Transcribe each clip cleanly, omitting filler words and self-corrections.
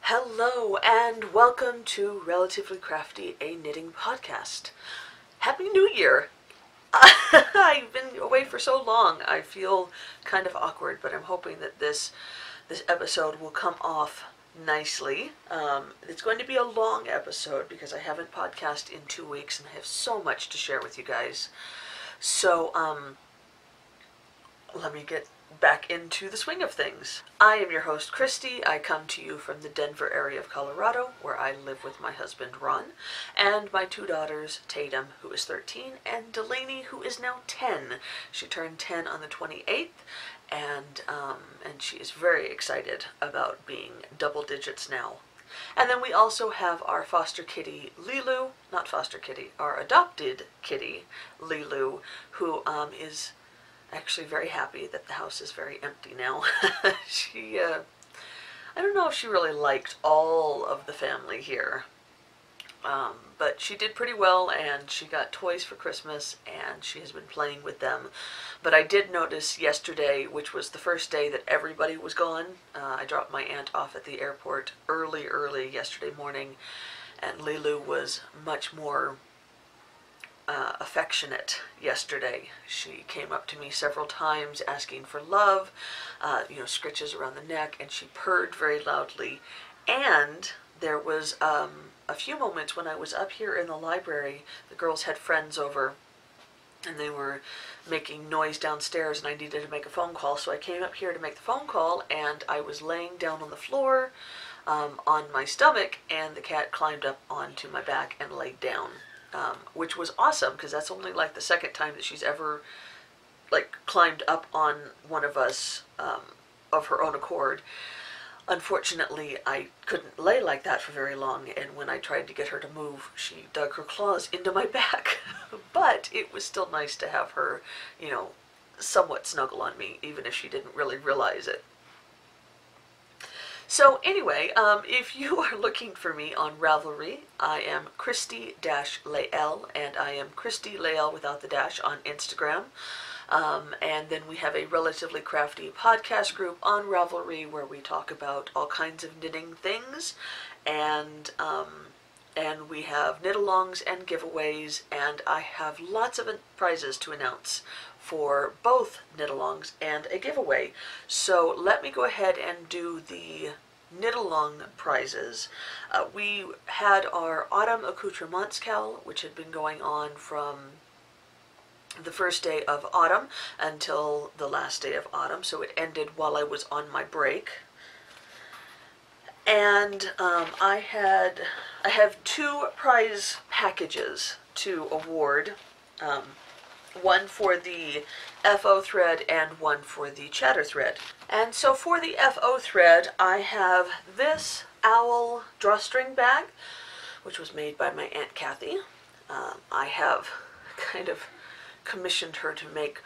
Hello and welcome to Relatively Crafty, a knitting podcast. Happy New Year! I've been away for so long, I feel kind of awkward, but I'm hoping that this episode will come off nicely. It's going to be a long episode because I haven't podcasted in 2 weeks and I have so much to share with you guys. So, let me get back into the swing of things. I am your host, Christy. I come to you from the Denver area of Colorado, where I live with my husband, Ron, and my 2 daughters, Tatum, who is 13, and Delaney, who is now 10. She turned 10 on the 28th, and she is very excited about being double digits now. And then we also have our foster kitty, Lilu, not foster kitty, our adopted kitty, Lilu, who is actually very happy that the house is very empty now. I don't know if she really liked all of the family here, but she did pretty well, and she got toys for Christmas, and she has been playing with them. But I did notice yesterday, which was the first day that everybody was gone, I dropped my aunt off at the airport early yesterday morning, and Lilu was much more affectionate yesterday. She came up to me several times asking for love, scritches around the neck, and she purred very loudly. And there was a few moments when I was up here in the library, the girls had friends over, and they were making noise downstairs, and I needed to make a phone call, so I came up here to make the phone call, and I was laying down on the floor on my stomach, and the cat climbed up onto my back and laid down. Which was awesome, because that's only like the second time that she's ever climbed up on one of us of her own accord. Unfortunately, I couldn't lay like that for very long, and when I tried to get her to move, she dug her claws into my back. But it was still nice to have her, somewhat snuggle on me, even if she didn't really realize it. So anyway, if you are looking for me on Ravelry, I am Cristi-Lael, and I am Cristi-Lael without the dash on Instagram. And then we have a Relatively Crafty Podcast group on Ravelry where we talk about all kinds of knitting things, and we have knit-alongs and giveaways, and I have lots of prizes to announce for both knit-alongs and a giveaway. So let me go ahead and do the knit-along prizes. We had our Autumn Accoutrements KAL, which had been going on from the first day of autumn until the last day of autumn, so it ended while I was on my break. And I have 2 prize packages to award. One for the FO thread and one for the chatter thread. And so for the FO thread, I have this owl drawstring bag, which was made by my Aunt Kathy. I have kind of commissioned her to make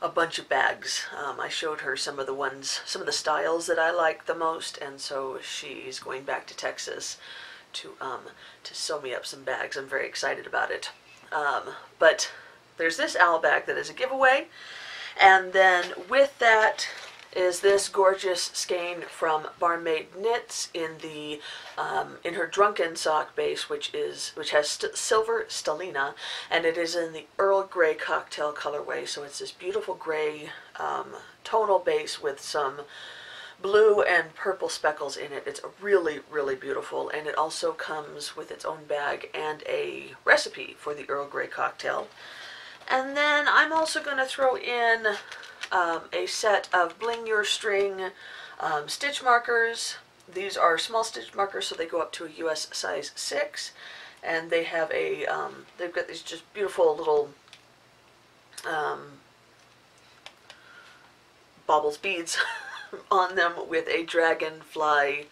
a bunch of bags. I showed her some of the styles that I like the most, and so she's going back to Texas to sew me up some bags. I'm very excited about it. But there's this owl bag that is a giveaway, and then with that is this gorgeous skein from Barmaid Knits in her Drunken Sock base, which has silver stellina, and it is in the Earl Grey cocktail colorway. So it's this beautiful gray tonal base with some blue and purple speckles in it. It's really, really beautiful, and it also comes with its own bag and a recipe for the Earl Grey cocktail. And then I'm also going to throw in a set of Bling Your String stitch markers. These are small stitch markers, so they go up to a US size 6. And they have they've got these just beautiful little baubles, beads on them with a dragonfly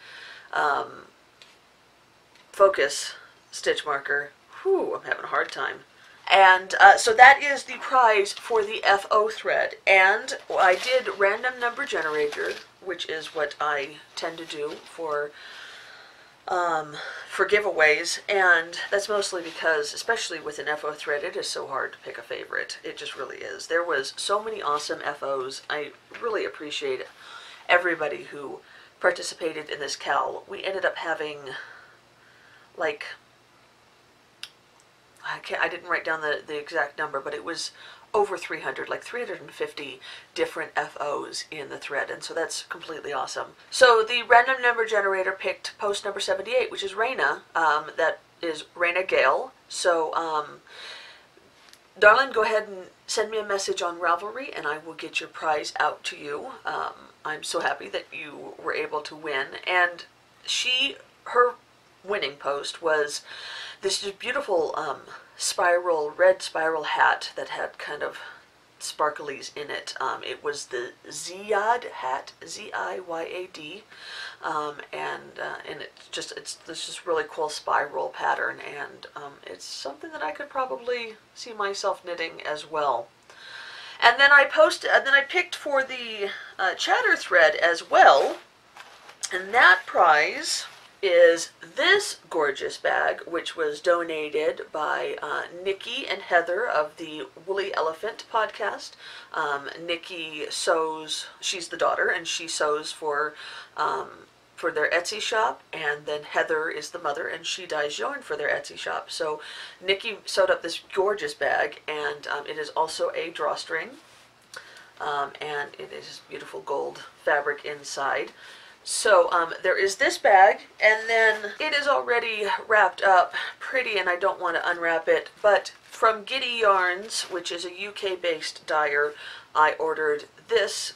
focus stitch marker. Whew, I'm having a hard time. And so that is the prize for the FO thread. And I did random number generator, which is what I tend to do for giveaways. And that's mostly because, especially with an FO thread, it is so hard to pick a favorite. It just really is. There was so many awesome FOs. I really appreciate everybody who participated in this KAL, we ended up having, like, I didn't write down the exact number, but it was over 300, like 350 different FOs in the thread, and so that's completely awesome. So the random number generator picked post number 78, which is Raina. That is Raina Gale. So, darling, go ahead and send me a message on Ravelry, and I will get your prize out to you. I'm so happy that you were able to win, and her winning post was this beautiful red spiral hat that had kind of sparklies in it. It was the Ziyad hat, Z-I-Y-A-D, and it's this really cool spiral pattern, and it's something that I could probably see myself knitting as well. And then I picked for the chatter thread as well, and that prize is this gorgeous bag, which was donated by Nikki and Heather of the Woolly Elephant podcast. Nikki sews, she's the daughter, and she sews for their Etsy shop, and then Heather is the mother, and she dyes yarn for their Etsy shop. So Nikki sewed up this gorgeous bag, and it is also a drawstring, and it is beautiful gold fabric inside. So there is this bag, and then it is already wrapped up pretty, and I don't want to unwrap it, but from Giddy Yarns, which is a UK-based dyer, I ordered this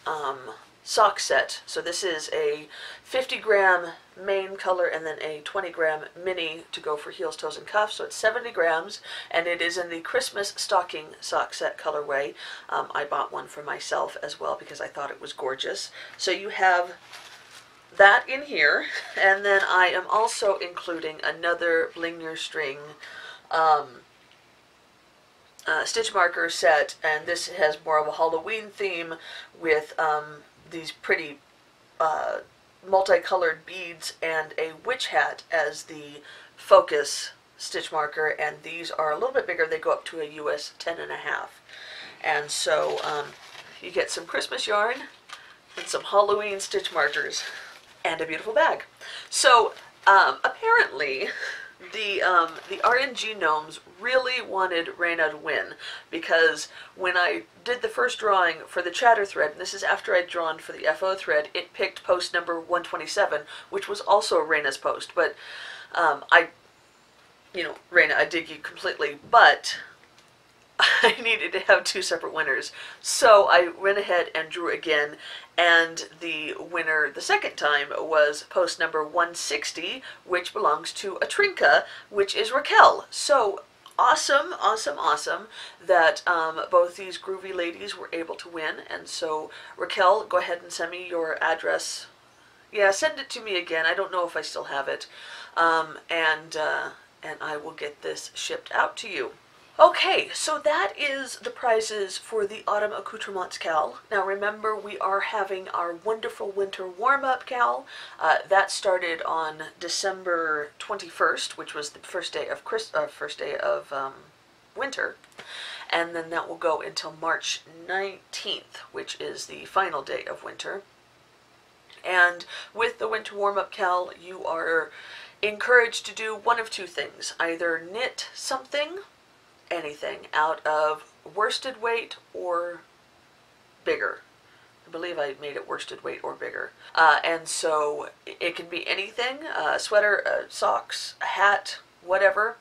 sock set. So this is a 50-gram main color and then a 20-gram mini to go for heels, toes, and cuffs. So it's 70 grams, and it is in the Christmas stocking sock set colorway. I bought one for myself as well because I thought it was gorgeous. So you have that in here, and then I am also including another Bling Your String stitch marker set, and this has more of a Halloween theme with these pretty multicolored beads and a witch hat as the focus stitch marker, and these are a little bit bigger. They go up to a US 10.5, and so you get some Christmas yarn and some Halloween stitch markers and a beautiful bag. So apparently the RNG gnomes really wanted Raina to win, because when I did the first drawing for the chatter thread, and this is after I'd drawn for the FO thread, it picked post number 127, which was also Raina's post. But Raina, I dig you completely, but I needed to have two separate winners. So I went ahead and drew again, and the winner the second time was post number 160, which belongs to a Trinka, which is Raquel. So awesome, awesome, awesome that both these groovy ladies were able to win. And so Raquel, go ahead and send me your address. Yeah, send it to me again. I don't know if I still have it. And I will get this shipped out to you. Okay, so that is the prizes for the Autumn Accoutrements KAL. Now remember, we are having our wonderful winter warm-up KAL. That started on December 21st, which was the first day of winter, and then that will go until March 19th, which is the final day of winter. And with the winter warm-up KAL, you are encouraged to do one of two things: either knit something, anything, out of worsted weight or bigger. I believe I made it worsted weight or bigger. And so it can be anything, a sweater, socks, a hat, whatever,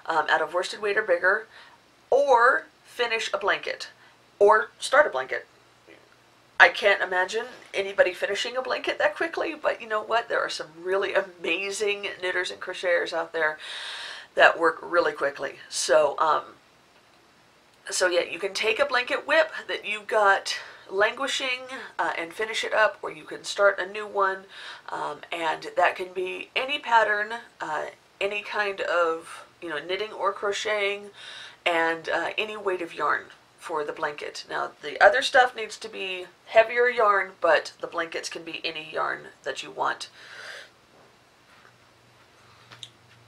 out of worsted weight or bigger, or finish a blanket, or start a blanket. I can't imagine anybody finishing a blanket that quickly, but you know what? There are some really amazing knitters and crocheters out there that work really quickly. So, so yeah, you can take a blanket whip that you've got languishing and finish it up, or you can start a new one, and that can be any pattern, any kind of knitting or crocheting, and any weight of yarn for the blanket. Now the other stuff needs to be heavier yarn, but the blankets can be any yarn that you want.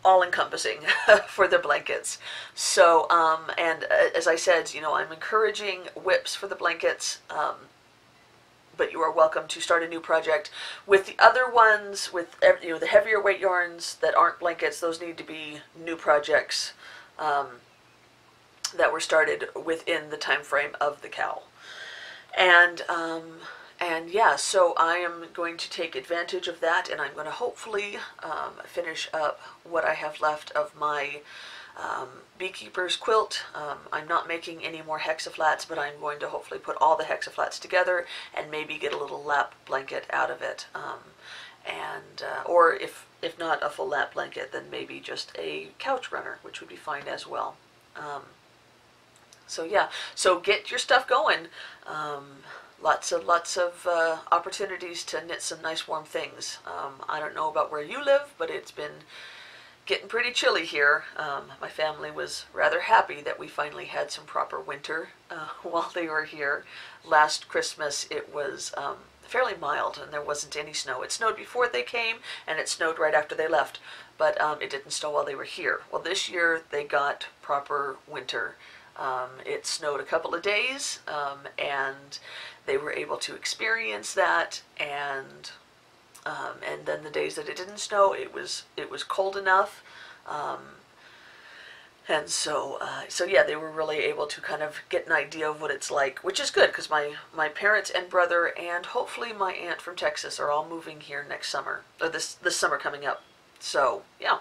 All-encompassing for the blankets. So, and as I said, I'm encouraging whips for the blankets, but you are welcome to start a new project with the other ones, with the heavier weight yarns that aren't blankets. Those need to be new projects that were started within the time frame of the KAL. And yeah, so I am going to take advantage of that, and I'm going to hopefully finish up what I have left of my beekeeper's quilt. I'm not making any more hexaflats, but I'm going to hopefully put all the hexaflats together and maybe get a little lap blanket out of it. Or if not a full lap blanket, then maybe just a couch runner, which would be fine as well. So yeah, so get your stuff going. Lots of opportunities to knit some nice warm things. I don't know about where you live, but it's been getting pretty chilly here. My family was rather happy that we finally had some proper winter while they were here. Last Christmas it was fairly mild and there wasn't any snow. It snowed before they came and it snowed right after they left, but it didn't snow while they were here. Well, this year they got proper winter. It snowed a couple of days and they were able to experience that, and then the days that it didn't snow, it was cold enough, and so yeah, they were really able to kind of get an idea of what it's like, which is good because my parents and brother and hopefully my aunt from Texas are all moving here next summer, or this summer coming up. So yeah.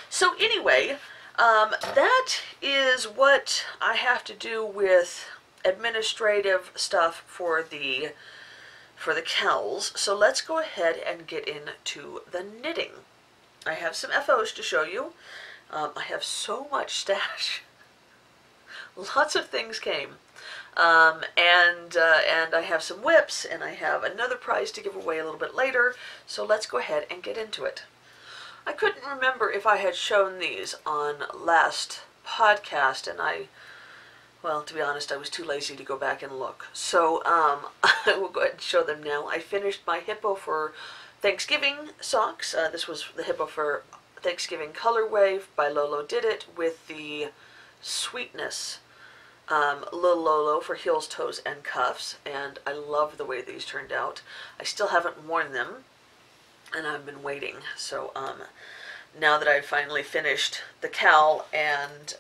So anyway, that is what I have to do with administrative stuff for the KALs. So let's go ahead and get into the knitting. I have some FOs to show you. I have so much stash. Lots of things came. And I have some whips, and I have another prize to give away a little bit later. So let's go ahead and get into it. I couldn't remember if I had shown these on last podcast, and well, to be honest, I was too lazy to go back and look. So I will go ahead and show them now. I finished my Hippo for Thanksgiving socks. This was the Hippo for Thanksgiving colorway by Lolo Did It with the Sweetness Little Lolo for heels, toes, and cuffs. And I love the way these turned out. I still haven't worn them, and I've been waiting. So now that I've finally finished the KAL and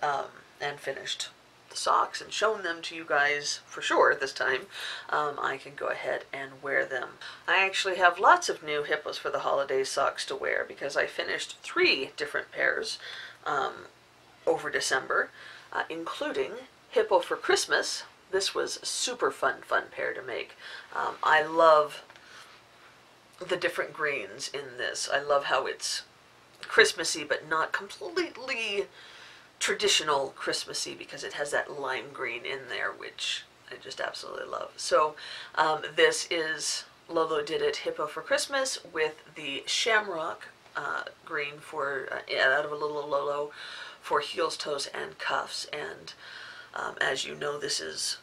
finished the socks and shown them to you guys for sure this time, I can go ahead and wear them. I actually have lots of new Hippos for the holidays socks to wear because I finished 3 different pairs over December, including Hippo for Christmas. This was a super fun pair to make. I love the different greens in this. I love how it's Christmassy but not completely traditional Christmassy because it has that lime green in there, which I just absolutely love. So this is Lolo Did It Hippo for Christmas with the shamrock green for out of a little Lolo for heels, toes, and cuffs. And as you know, this is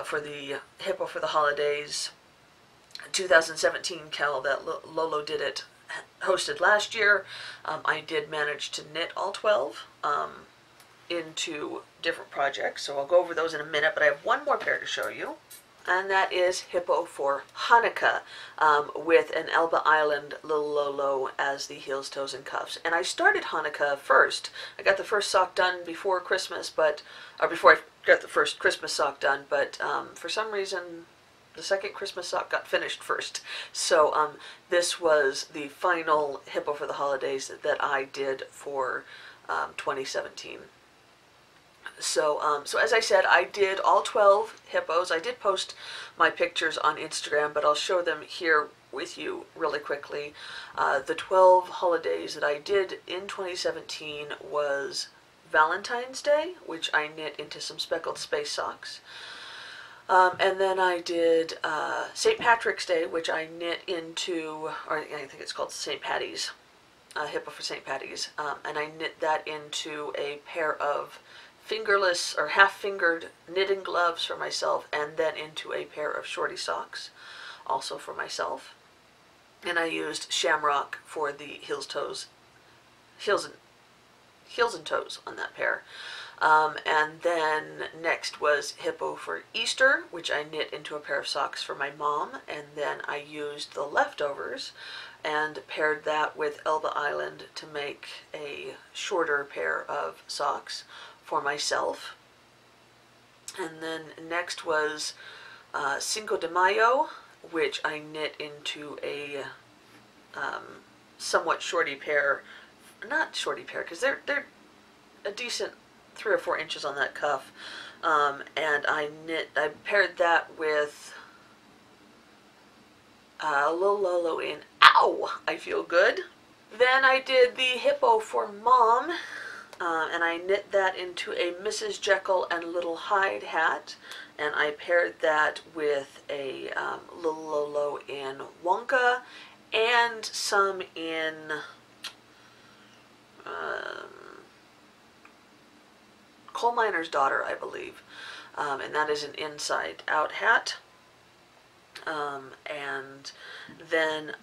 for the Hippo for the holidays 2017 KAL that Lolo Did It hosted last year. I did manage to knit all 12 into different projects, so I'll go over those in a minute, but I have one more pair to show you, and that is Hippo for Hanukkah with an Elba Island Little Lolo as the heels, toes, and cuffs. And I started Hanukkah first. I got the first sock done before Christmas, or before I got the first Christmas sock done, but for some reason the second Christmas sock got finished first. So this was the final Hippo for the holidays that I did for 2017. So as I said, I did all 12 Hippos. I did post my pictures on Instagram, but I'll show them here with you really quickly. The 12 holidays that I did in 2017 was Valentine's Day, which I knit into some speckled space socks. And then I did St. Patrick's Day, which I knit into, or I think it's called St. Patty's, Hippo for St. Patty's, and I knit that into a pair of fingerless or half-fingered knitting gloves for myself, and then into a pair of shorty socks, also for myself. And I used shamrock for the heels and toes on that pair. And then next was Hippo for Easter, which I knit into a pair of socks for my mom, and then I used the leftovers and paired that with Elba Island to make a shorter pair of socks for myself. And then next was Cinco de Mayo, which I knit into a somewhat shorty pair, not shorty pair, because they're a decent 3 or 4 inches on that cuff, and I paired that with Lolo in Ow, I Feel Good. Then I did the Hippo for Mom, and I knit that into a Mrs. Jekyll and Little Hyde hat, and I paired that with a little Lolo in Wonka and some in Coal Miner's Daughter, I believe, and that is an inside out hat. And then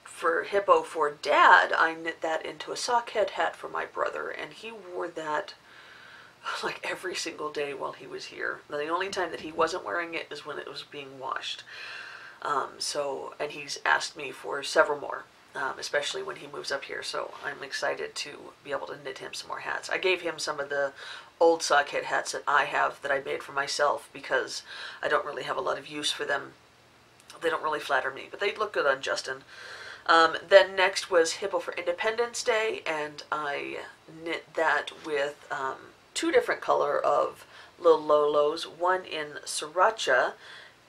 for Hippo for Dad, I knit that into a sockhead hat for my brother, and he wore that like every single day while he was here. The only time that he wasn't wearing it is when it was being washed. And he's asked me for several more, especially when he moves up here, so I'm excited to be able to knit him some more hats. I gave him some of the old sockhead hats that I have that I made for myself because I don't really have a lot of use for them. They don't really flatter me, but they look good on Justin. Then next was Hippo for Independence Day, and I knit that with 2 different color of little Lolos, one in Sriracha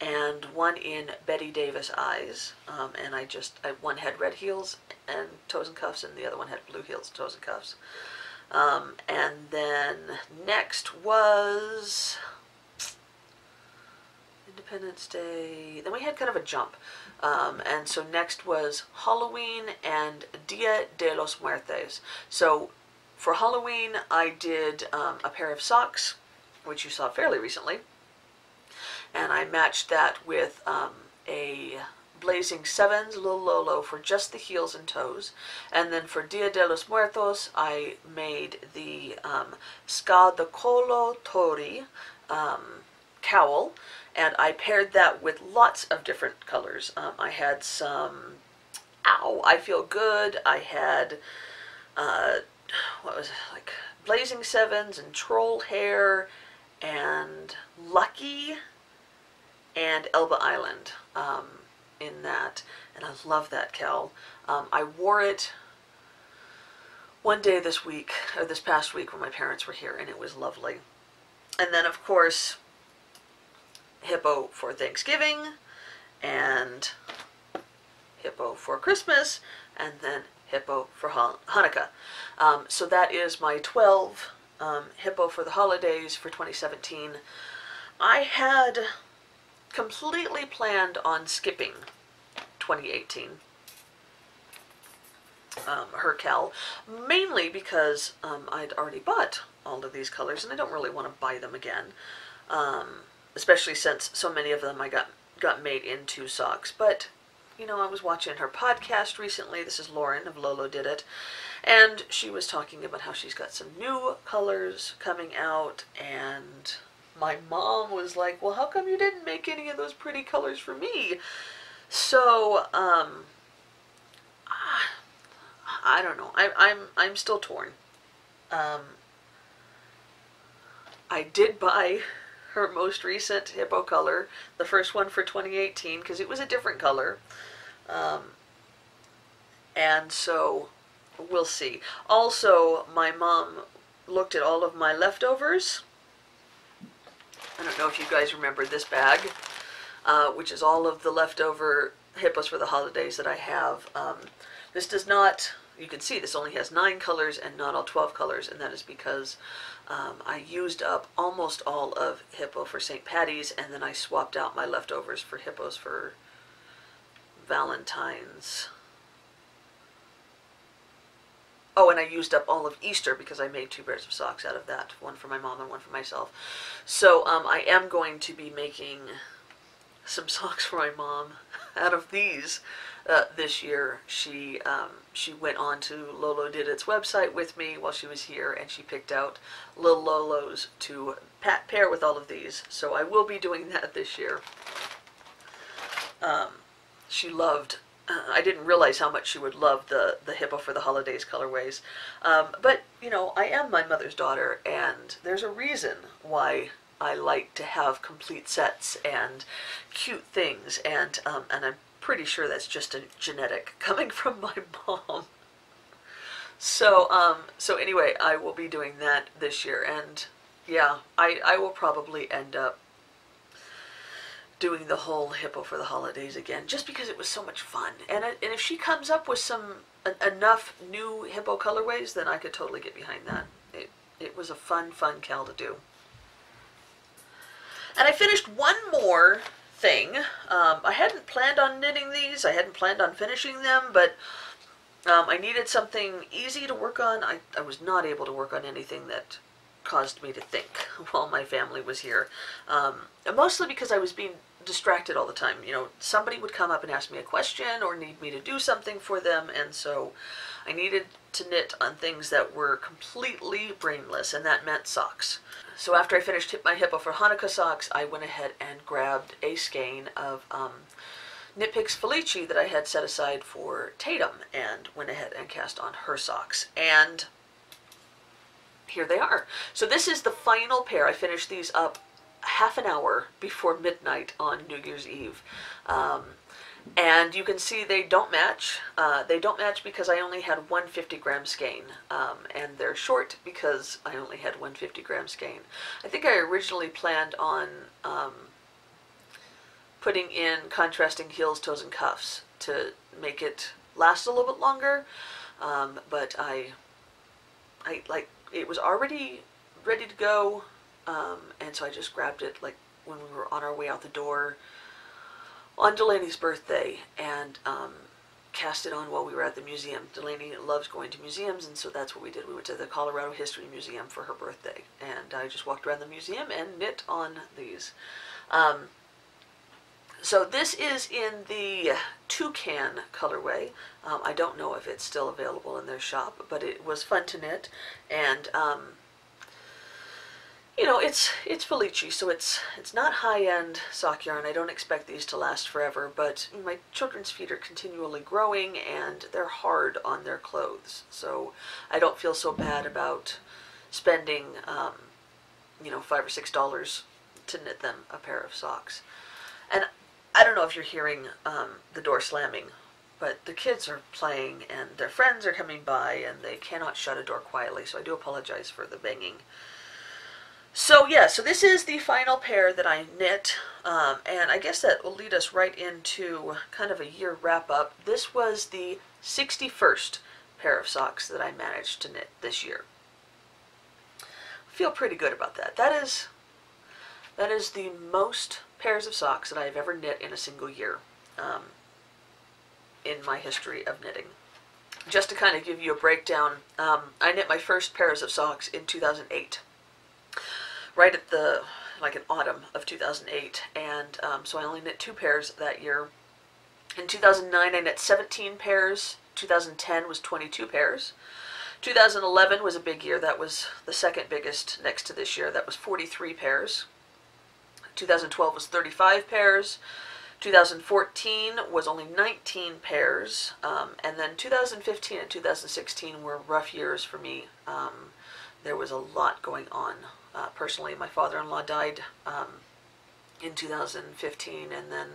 and one in Betty Davis Eyes. And one had red heels and toes and cuffs, and the other one had blue heels, toes and cuffs. And then next was Independence Day. Then we had kind of a jump. And so next was Halloween and Dia de los Muertos. So for Halloween, I did a pair of socks, which you saw fairly recently. And I matched that with a Blazing Sevens Little Lolo for just the heels and toes. And then for Dia de los Muertos, I made the Ska de Colo Tori cowl, and I paired that with lots of different colors. I had some Ow, I Feel Good. I had what was it, like Blazing Sevens and Troll Hair and Lucky and Elba Island in that, and I love that cowl. I wore it one day this past week when my parents were here, and it was lovely. And then of course Hippo for Thanksgiving, and Hippo for Christmas, and then Hippo for Hanukkah. So that is my 12 Hippo for the holidays for 2017. I had completely planned on skipping 2018, her KAL, mainly because I'd already bought all of these colors, and I don't really want to buy them again. Especially since so many of them I got made into socks. But, you know, I was watching her podcast recently. This is Lauren of Lolo Did It. And she was talking about how she's got some new colors coming out. And my mom was like, well, how come you didn't make any of those pretty colors for me? So, I don't know. I'm still torn. I did buy her most recent Hippo color, the first one for 2018, because it was a different color. And so we'll see. Also, my mom looked at all of my leftovers. I don't know if you guys remember this bag, which is all of the leftover Hippos for the holidays that I have. This does not, you can see this only has 9 colors and not all 12 colors, and that is because I used up almost all of Hippo for St. Patty's, and then I swapped out my leftovers for Hippos for Valentine's. Oh, and I used up all of Easter because I made 2 pairs of socks out of that. One for my mom and one for myself. So I am going to be making some socks for my mom out of these this year. She went on to Lolo Did It's website with me while she was here, and she picked out little Lolos to pair with all of these. So I will be doing that this year. She loved. I didn't realize how much she would love the Hippo for the Holidays colorways. But, you know, I am my mother's daughter, and there's a reason why I like to have complete sets and cute things, and I'm pretty sure that's just a genetic coming from my mom. So, so anyway, I will be doing that this year, and yeah, I will probably end up doing the whole Hippo for the Holidays again, just because it was so much fun. And if she comes up with enough new Hippo colorways, then I could totally get behind that. It was a fun KAL to do. And I finished one more thing. I hadn't planned on knitting these. I hadn't planned on finishing them, but I needed something easy to work on. I was not able to work on anything that caused me to think while my family was here. Mostly because I was being distracted all the time. You know, somebody would come up and ask me a question or need me to do something for them, and so I needed to knit on things that were completely brainless, and that meant socks. So after I finished my Hippo for Hanukkah socks, I went ahead and grabbed a skein of Knit Picks Felici that I had set aside for Tatum, and went ahead and cast on her socks. And here they are. So this is the final pair. I finished these up half an hour before midnight on New Year's Eve. And you can see they don't match. They don't match because I only had one 50-gram skein. And they're short because I only had one 50-gram skein. I think I originally planned on putting in contrasting heels, toes, and cuffs to make it last a little bit longer. But it was already ready to go, and so I just grabbed it like when we were on our way out the door on Delaney's birthday, and cast it on while we were at the museum. Delaney loves going to museums, and so that's what we did. We went to the Colorado History Museum for her birthday, and I just walked around the museum and knit on these. So this is in the Toucan colorway. I don't know if it's still available in their shop, but it was fun to knit, and you know, it's Felici, so it's not high-end sock yarn. I don't expect these to last forever, but my children's feet are continually growing, and they're hard on their clothes, so I don't feel so bad about spending you know, $5 or $6 to knit them a pair of socks. And I don't know if you're hearing the door slamming, but the kids are playing and their friends are coming by and they cannot shut a door quietly, so I do apologize for the banging. So yeah, so this is the final pair that I knit, and I guess that will lead us right into kind of a year wrap-up. This was the 61st pair of socks that I managed to knit this year. I feel pretty good about that. That is the most pairs of socks that I've ever knit in a single year in my history of knitting. Just to kind of give you a breakdown, I knit my first pairs of socks in 2008, right at like in autumn of 2008, and so I only knit 2 pairs that year. In 2009 I knit 17 pairs, 2010 was 22 pairs, 2011 was a big year. That was the second biggest next to this year. That was 43 pairs. 2012 was 35 pairs. 2014 was only 19 pairs. And then 2015 and 2016 were rough years for me. There was a lot going on. Personally, my father-in-law died in 2015, and then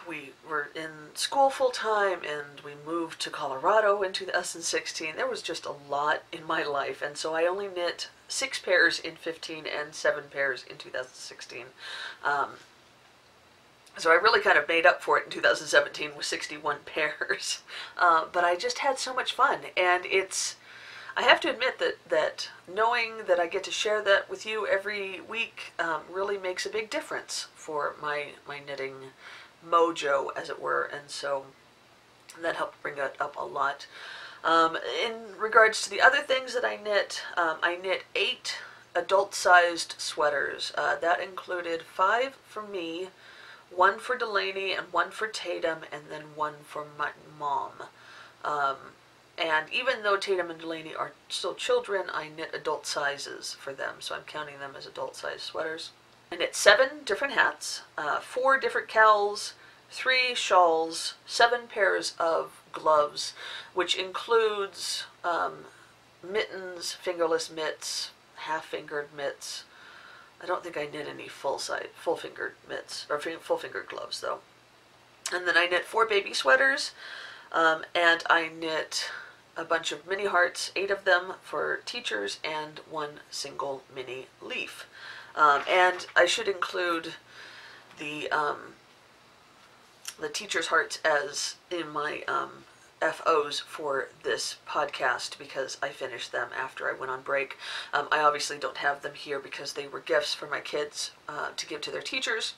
we were in school full-time, and we moved to Colorado in 2016. There was just a lot in my life, and so I only knit 6 pairs in 15 and 7 pairs in 2016. So I really kind of made up for it in 2017 with 61 pairs. But I just had so much fun, and I have to admit that knowing that I get to share that with you every week really makes a big difference for my knitting mojo, as it were, and so that helped bring it up a lot. In regards to the other things that I knit 8 adult-sized sweaters. That included 5 for me, one for Delaney and one for Tatum, and then one for my mom. And even though Tatum and Delaney are still children, I knit adult sizes for them, so I'm counting them as adult size sweaters. I knit 7 different hats, 4 different KALs, 3 shawls, 7 pairs of gloves, which includes mittens, fingerless mitts, half-fingered mitts. I don't think I knit any full-fingered mitts, or full-fingered gloves, though. And then I knit 4 baby sweaters, and I knit a bunch of mini hearts, 8 of them for teachers, and 1 single mini leaf. And I should include the teacher's hearts as in my FOs for this podcast, because I finished them after I went on break. I obviously don't have them here because they were gifts for my kids to give to their teachers,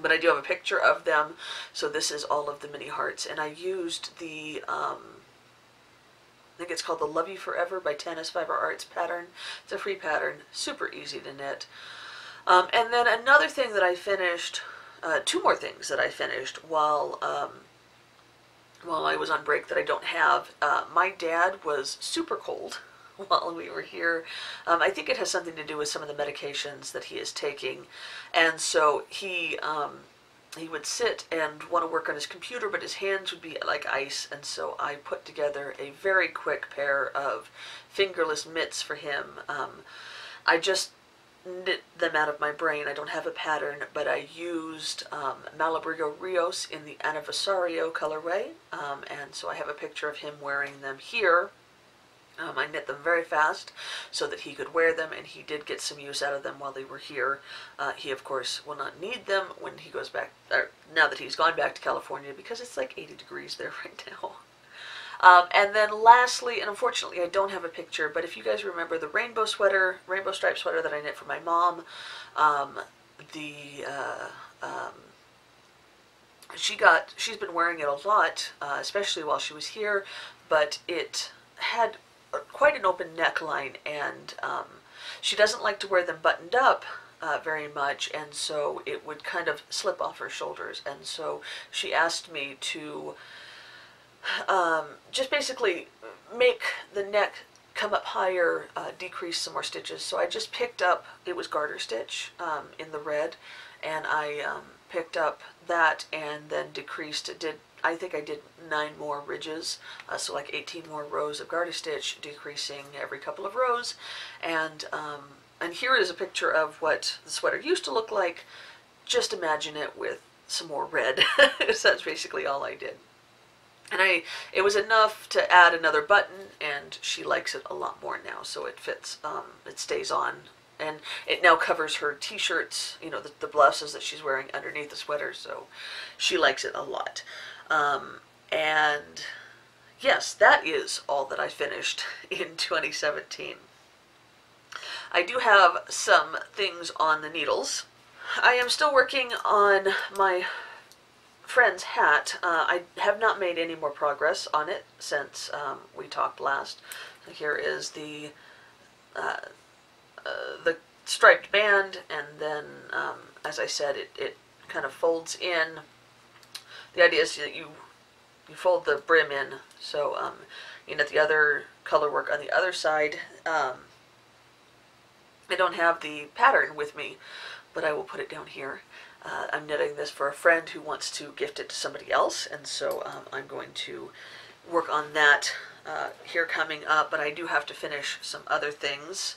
but I do have a picture of them, so this is all of the mini hearts. And I used the I think it's called the Love You Forever by Tennis Fiber Arts pattern. It's a free pattern, super easy to knit. And then another thing that I finished, 2 more things that I finished while I was on break that I don't have. My dad was super cold while we were here. I think it has something to do with some of the medications that he is taking, and so he would sit and want to work on his computer, but his hands would be like ice, and so I put together a very quick pair of fingerless mitts for him. I just knit them out of my brain. I don't have a pattern, but I used Malabrigo Rios in the Anniversario colorway, and so I have a picture of him wearing them here. I knit them very fast so that he could wear them, and he did get some use out of them while they were here. He, of course, will not need them when he goes back, or now that he's gone back to California, because it's like 80 degrees there right now. And then lastly, and unfortunately I don't have a picture, but if you guys remember the rainbow stripe sweater that I knit for my mom, she's been wearing it a lot, especially while she was here, but it had quite an open neckline, and she doesn't like to wear them buttoned up very much, and so it would kind of slip off her shoulders, and so she asked me to just basically make the neck come up higher, decrease some more stitches. So I just picked up, it was garter stitch in the red, and I picked up that and then decreased, I think I did 9 more ridges, so like 18 more rows of garter stitch, decreasing every couple of rows. And here is a picture of what the sweater used to look like. Just imagine it with some more red. So that's basically all I did. And it was enough to add another button, and she likes it a lot more now, so it fits, it stays on, and it now covers her t-shirts, you know, the blouses that she's wearing underneath the sweater, so she likes it a lot. And yes, that is all that I finished in 2017. I do have some things on the needles. I am still working on my friend's hat. I have not made any more progress on it since we talked last. Here is the striped band, and then as I said, it kind of folds in. The idea is that you fold the brim in, so you know, the other color work on the other side. I don't have the pattern with me, but I will put it down here. I'm knitting this for a friend who wants to gift it to somebody else, and so I'm going to work on that here coming up, but I do have to finish some other things,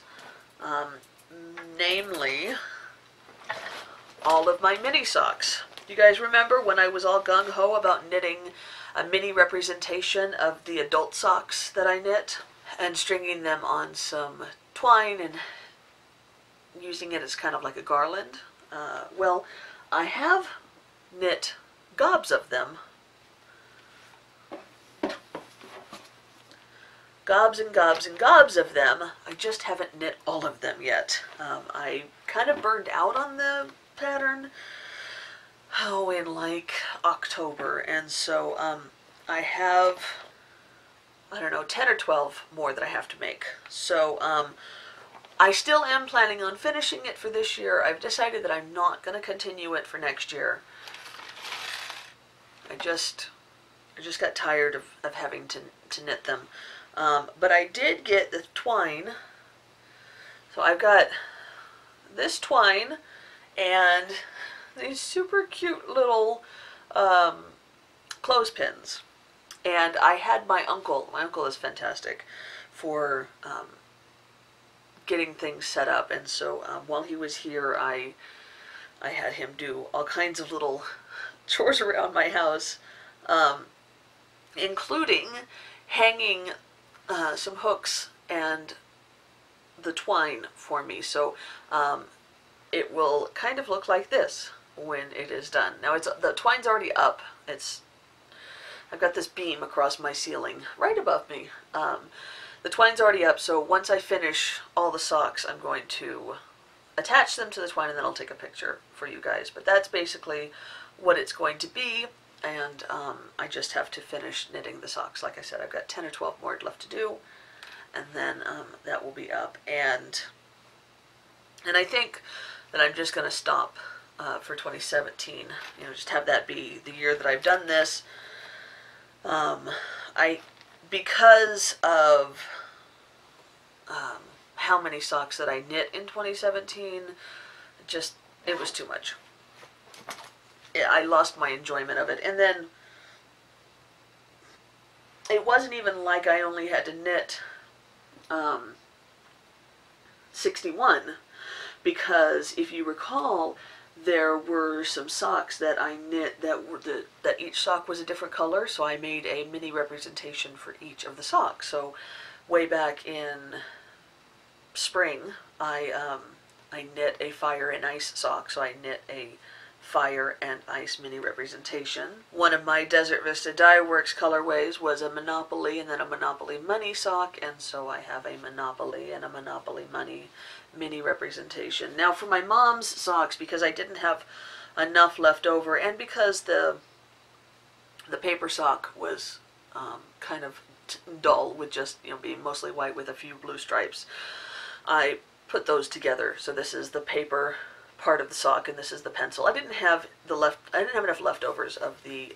namely all of my mini socks. You guys remember when I was all gung-ho about knitting a mini representation of the adult socks that I knit and stringing them on some twine and using it as kind of like a garland? Well, I have knit gobs of them. Gobs and gobs and gobs of them. I just haven't knit all of them yet. I kind of burned out on the pattern in like October, and so I have, I don't know, 10 or 12 more that I have to make. So I still am planning on finishing it for this year. I've decided that I'm not going to continue it for next year. I just got tired of having to knit them. But I did get the twine. So I've got this twine and these super cute little clothespins. And I had my uncle is fantastic for getting things set up. And so while he was here, I had him do all kinds of little chores around my house, including hanging some hooks and the twine for me. So it will kind of look like this when it is done. Now the twine's already up. I've got this beam across my ceiling right above me. The twine's already up, so once I finish all the socks, I'm going to attach them to the twine and then I'll take a picture for you guys. But that's basically what it's going to be, and I just have to finish knitting the socks. Like I said, I've got 10 or 12 more left to do, and then that will be up. And I think that I'm just going to stop for 2017. You know, just have that be the year that I've done this. Because of how many socks that I knit in 2017, it was too much. I lost my enjoyment of it. And then it wasn't even like I only had to knit 61, because if you recall, there were some socks that I knit that each sock was a different color, so I made a mini representation for each of the socks. So way back in spring, I knit a fire and ice sock, so I knit a fire and ice mini representation. One of my Desert Vista Dye Works colorways was a Monopoly and then a Monopoly Money sock, and so I have a Monopoly and a Monopoly Money mini representation. Now for my mom's socks, because I didn't have enough left over, and because the paper sock was kind of dull with just, you know, being mostly white with a few blue stripes, I put those together. So this is the paper part of the sock and this is the pencil. I didn't have enough leftovers of the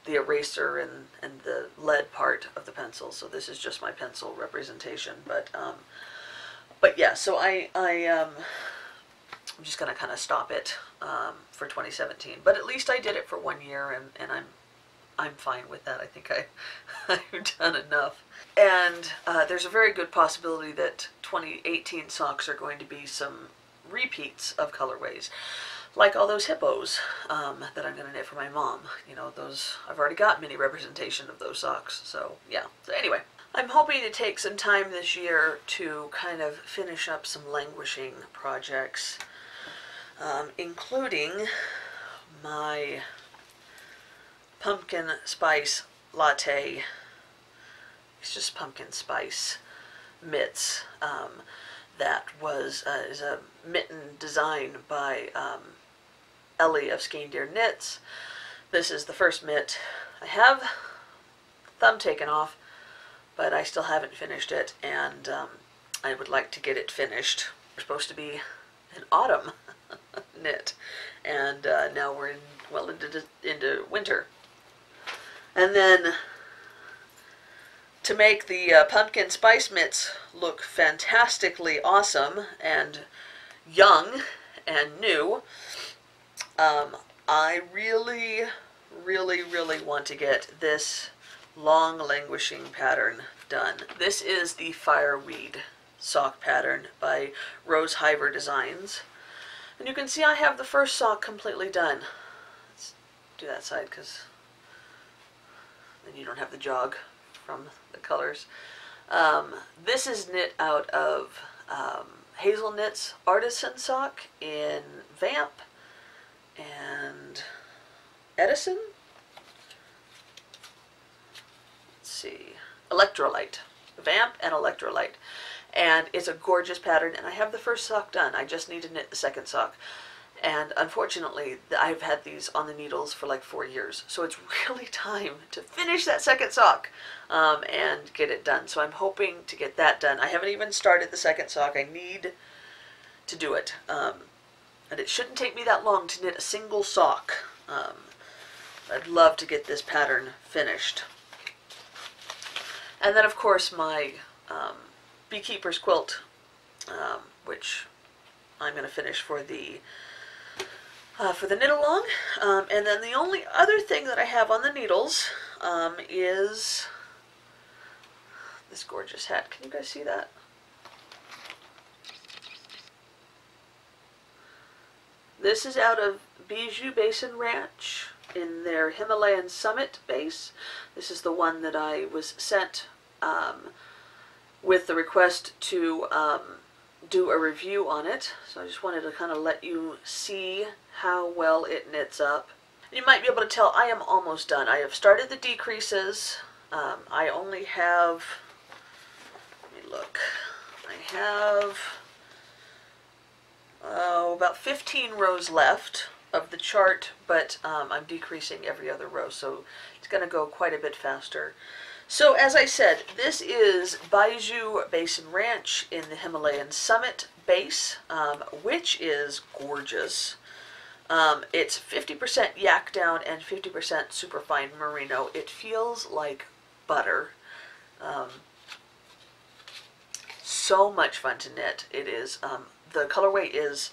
eraser and the lead part of the pencil, so this is just my pencil representation. But yeah, so I'm just gonna kind of stop it for 2017. But at least I did it for 1 year, and I'm fine with that. I think I've done enough. And there's a very good possibility that 2018 socks are going to be some repeats of colorways, like all those hippos that I'm going to knit for my mom. You know, those, I've already got mini representation of those socks. So yeah. So anyway, I'm hoping to take some time this year to kind of finish up some languishing projects, including my pumpkin spice latte. It's just pumpkin spice mitts. That is a mitten design by Ellie of Skein Deer Knits. This is the first mitt. I have the thumb taken off, but I still haven't finished it, and I would like to get it finished. We're supposed to be an autumn knit, and now we're into winter. And then to make the pumpkin spice mitts look fantastically awesome and young and new, I really, really, really want to get this long languishing pattern done. This is the Fireweed sock pattern by Rose Hiver Designs. And you can see I have the first sock completely done. Let's do that side because then you don't have the jog from the colors. This is knit out of Hazel Knits Artisan sock in Vamp and Edison. Let's see, Electrolyte. Vamp and Electrolyte. And it's a gorgeous pattern, and I have the first sock done. I just need to knit the second sock. And unfortunately, I've had these on the needles for like 4 years. So it's really time to finish that second sock and get it done. So I'm hoping to get that done. I haven't even started the second sock. I need to do it. And it shouldn't take me that long to knit a single sock. I'd love to get this pattern finished. And then, of course, my beekeeper's quilt, which I'm going to finish for the knit-along. And then the only other thing that I have on the needles is this gorgeous hat. Can you guys see that? This is out of Bijou Basin Ranch in their Himalayan Summit base. This is the one that I was sent with the request to do a review on it. So I just wanted to kind of let you see how well it knits up. You might be able to tell I am almost done. I have started the decreases. I only have, let me look, I have about 15 rows left of the chart, but I'm decreasing every other row, so it's going to go quite a bit faster. So as I said, this is Bijou Basin Ranch in the Himalayan Summit base, which is gorgeous. It's 50% yak down and 50% superfine merino. It feels like butter. So much fun to knit. It is, the colorway is,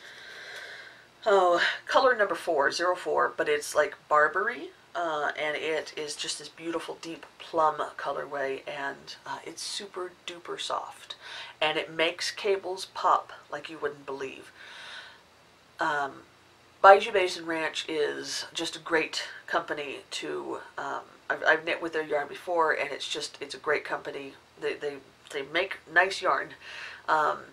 color number 404, but it's like Barbary. And it is just this beautiful deep plum colorway, and it's super duper soft, and it makes cables pop like you wouldn't believe. Bijou Basin Ranch is just a great company to, I've knit with their yarn before, and it's a great company. They make nice yarn, kind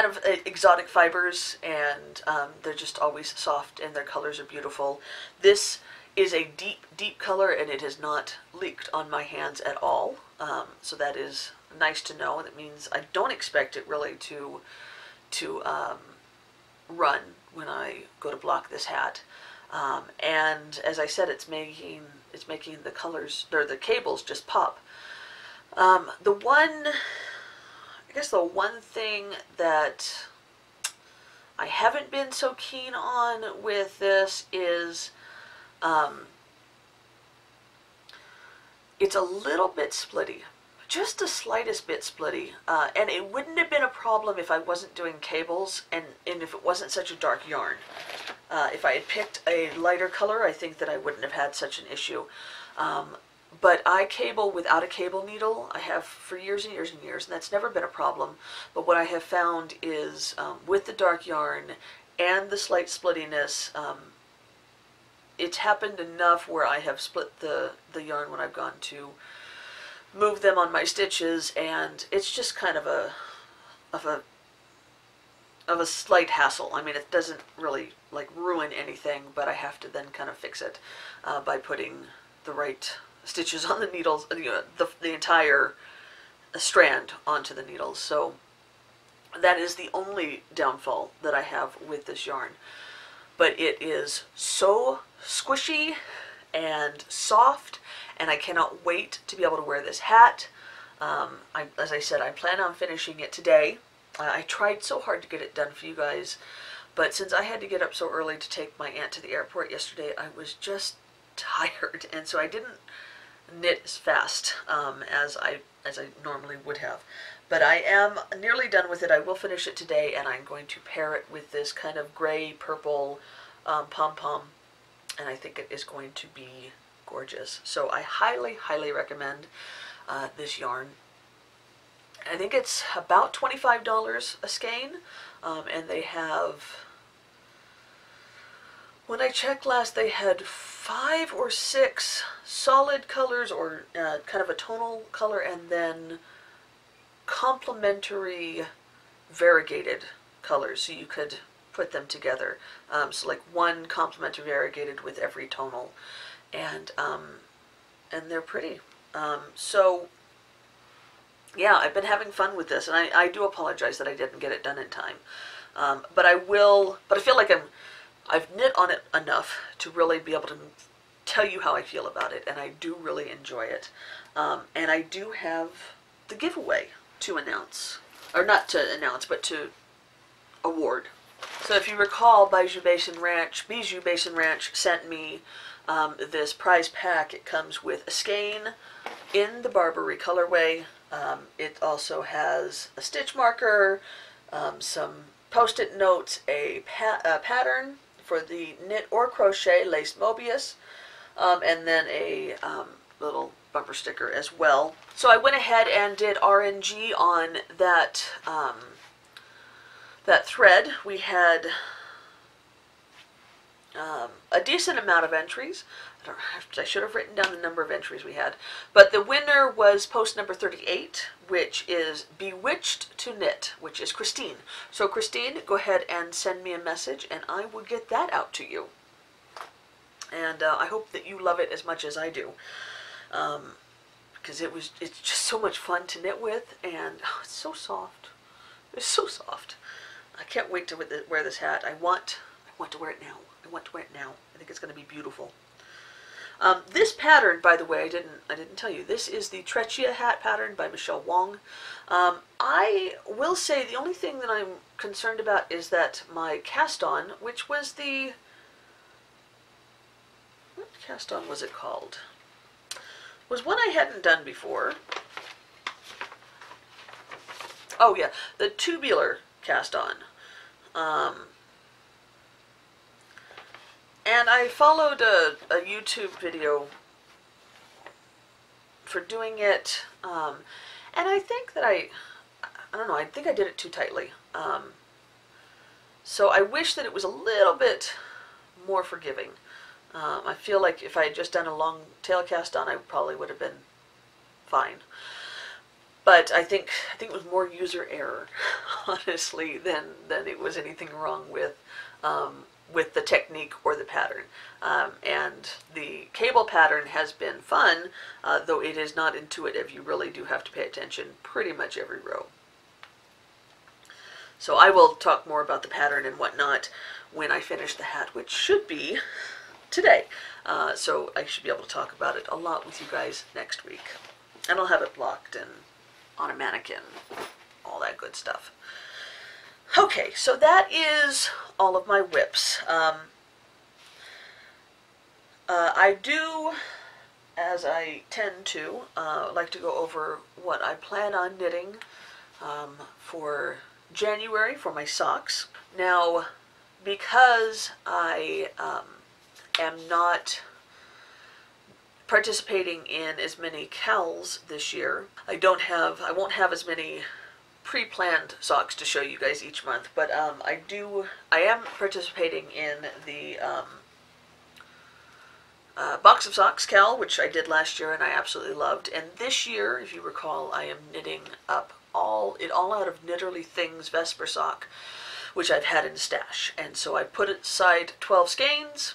of exotic fibers, and they're just always soft, and their colors are beautiful. This is a deep, deep color, and it has not leaked on my hands at all, so that is nice to know. That means I don't expect it really to run when I go to block this hat. And as I said, it's making the colors, or the cables, just pop. I guess the one thing that I haven't been so keen on with this is it's a little bit splitty, just the slightest bit splitty, and it wouldn't have been a problem if I wasn't doing cables and if it wasn't such a dark yarn. If I had picked a lighter color, I think that I wouldn't have had such an issue. But I cable without a cable needle. I have for years and years and years, and that's never been a problem. But what I have found is with the dark yarn and the slight splittiness, it's happened enough where I have split the yarn when I've gone to move them on my stitches, and it's just kind of a slight hassle. I mean, it doesn't really like ruin anything, but I have to then kind of fix it by putting the right stitches on the needles, the entire strand onto the needles. So that is the only downfall that I have with this yarn. But it is so squishy and soft, and I cannot wait to be able to wear this hat. As I said, I plan on finishing it today. I tried so hard to get it done for you guys, but since I had to get up so early to take my aunt to the airport yesterday, I was just tired, and so I didn't knit as fast as I normally would have. But I am nearly done with it. I will finish it today, and I'm going to pair it with this kind of gray purple pom-pom, and I think it is going to be gorgeous. So I highly, highly recommend this yarn. I think it's about $25 a skein, and they have, when I checked last, they had 5 or 6 solid colors, or kind of a tonal color, and then complementary variegated colors, so you could put them together. So like one complementary variegated with every tonal, and they're pretty. So yeah, I've been having fun with this, and I do apologize that I didn't get it done in time. But I will, but I feel like I've knit on it enough to really be able to tell you how I feel about it, and I do really enjoy it. And I do have the giveaway to announce, or not to announce, but to award. So if you recall, Bijou Basin Ranch sent me this prize pack. It comes with a skein in the Barbary colorway. It also has a stitch marker, some post-it notes, a pattern for the knit or crochet laced Mobius, and then a little bumper sticker as well. So I went ahead and did RNG on that that thread. We had a decent amount of entries. I should have written down the number of entries we had. But the winner was post number 38, which is Bewitched to Knit, which is Christine. So Christine, go ahead and send me a message, and I will get that out to you. And I hope that you love it as much as I do. Because it's just so much fun to knit with, and oh, it's so soft. It's so soft. I can't wait to wear this hat. I want to wear it now. I want to wear it now. I think it's going to be beautiful. This pattern, by the way, I didn't tell you. This is the Treccia hat pattern by Michelle Wong. I will say the only thing that I'm concerned about is that my cast on, which was the, what cast on was it called? Was one I hadn't done before. Oh yeah, the tubular cast on. And I followed a YouTube video for doing it, and I think that I don't know, I think I did it too tightly. So I wish that it was a little bit more forgiving. I feel like if I had just done a long tail cast on, I probably would have been fine. But I think it was more user error, honestly, than it was anything wrong with the technique or the pattern. And the cable pattern has been fun, though it is not intuitive. You really do have to pay attention pretty much every row. So I will talk more about the pattern and whatnot when I finish the hat, which should be today. So I should be able to talk about it a lot with you guys next week. And I'll have it blocked and on a mannequin, all that good stuff. Okay, so that is all of my whips. I do, as I tend to, like to go over what I plan on knitting for January for my socks. Now, because I am not participating in as many KALs this year, I won't have as many pre-planned socks to show you guys each month, but I am participating in the box of socks KAL, which I did last year and I absolutely loved. And this year, if you recall, I am knitting up all out of Knitterly Things Vesper sock, which I've had in stash. And so I put aside 12 skeins,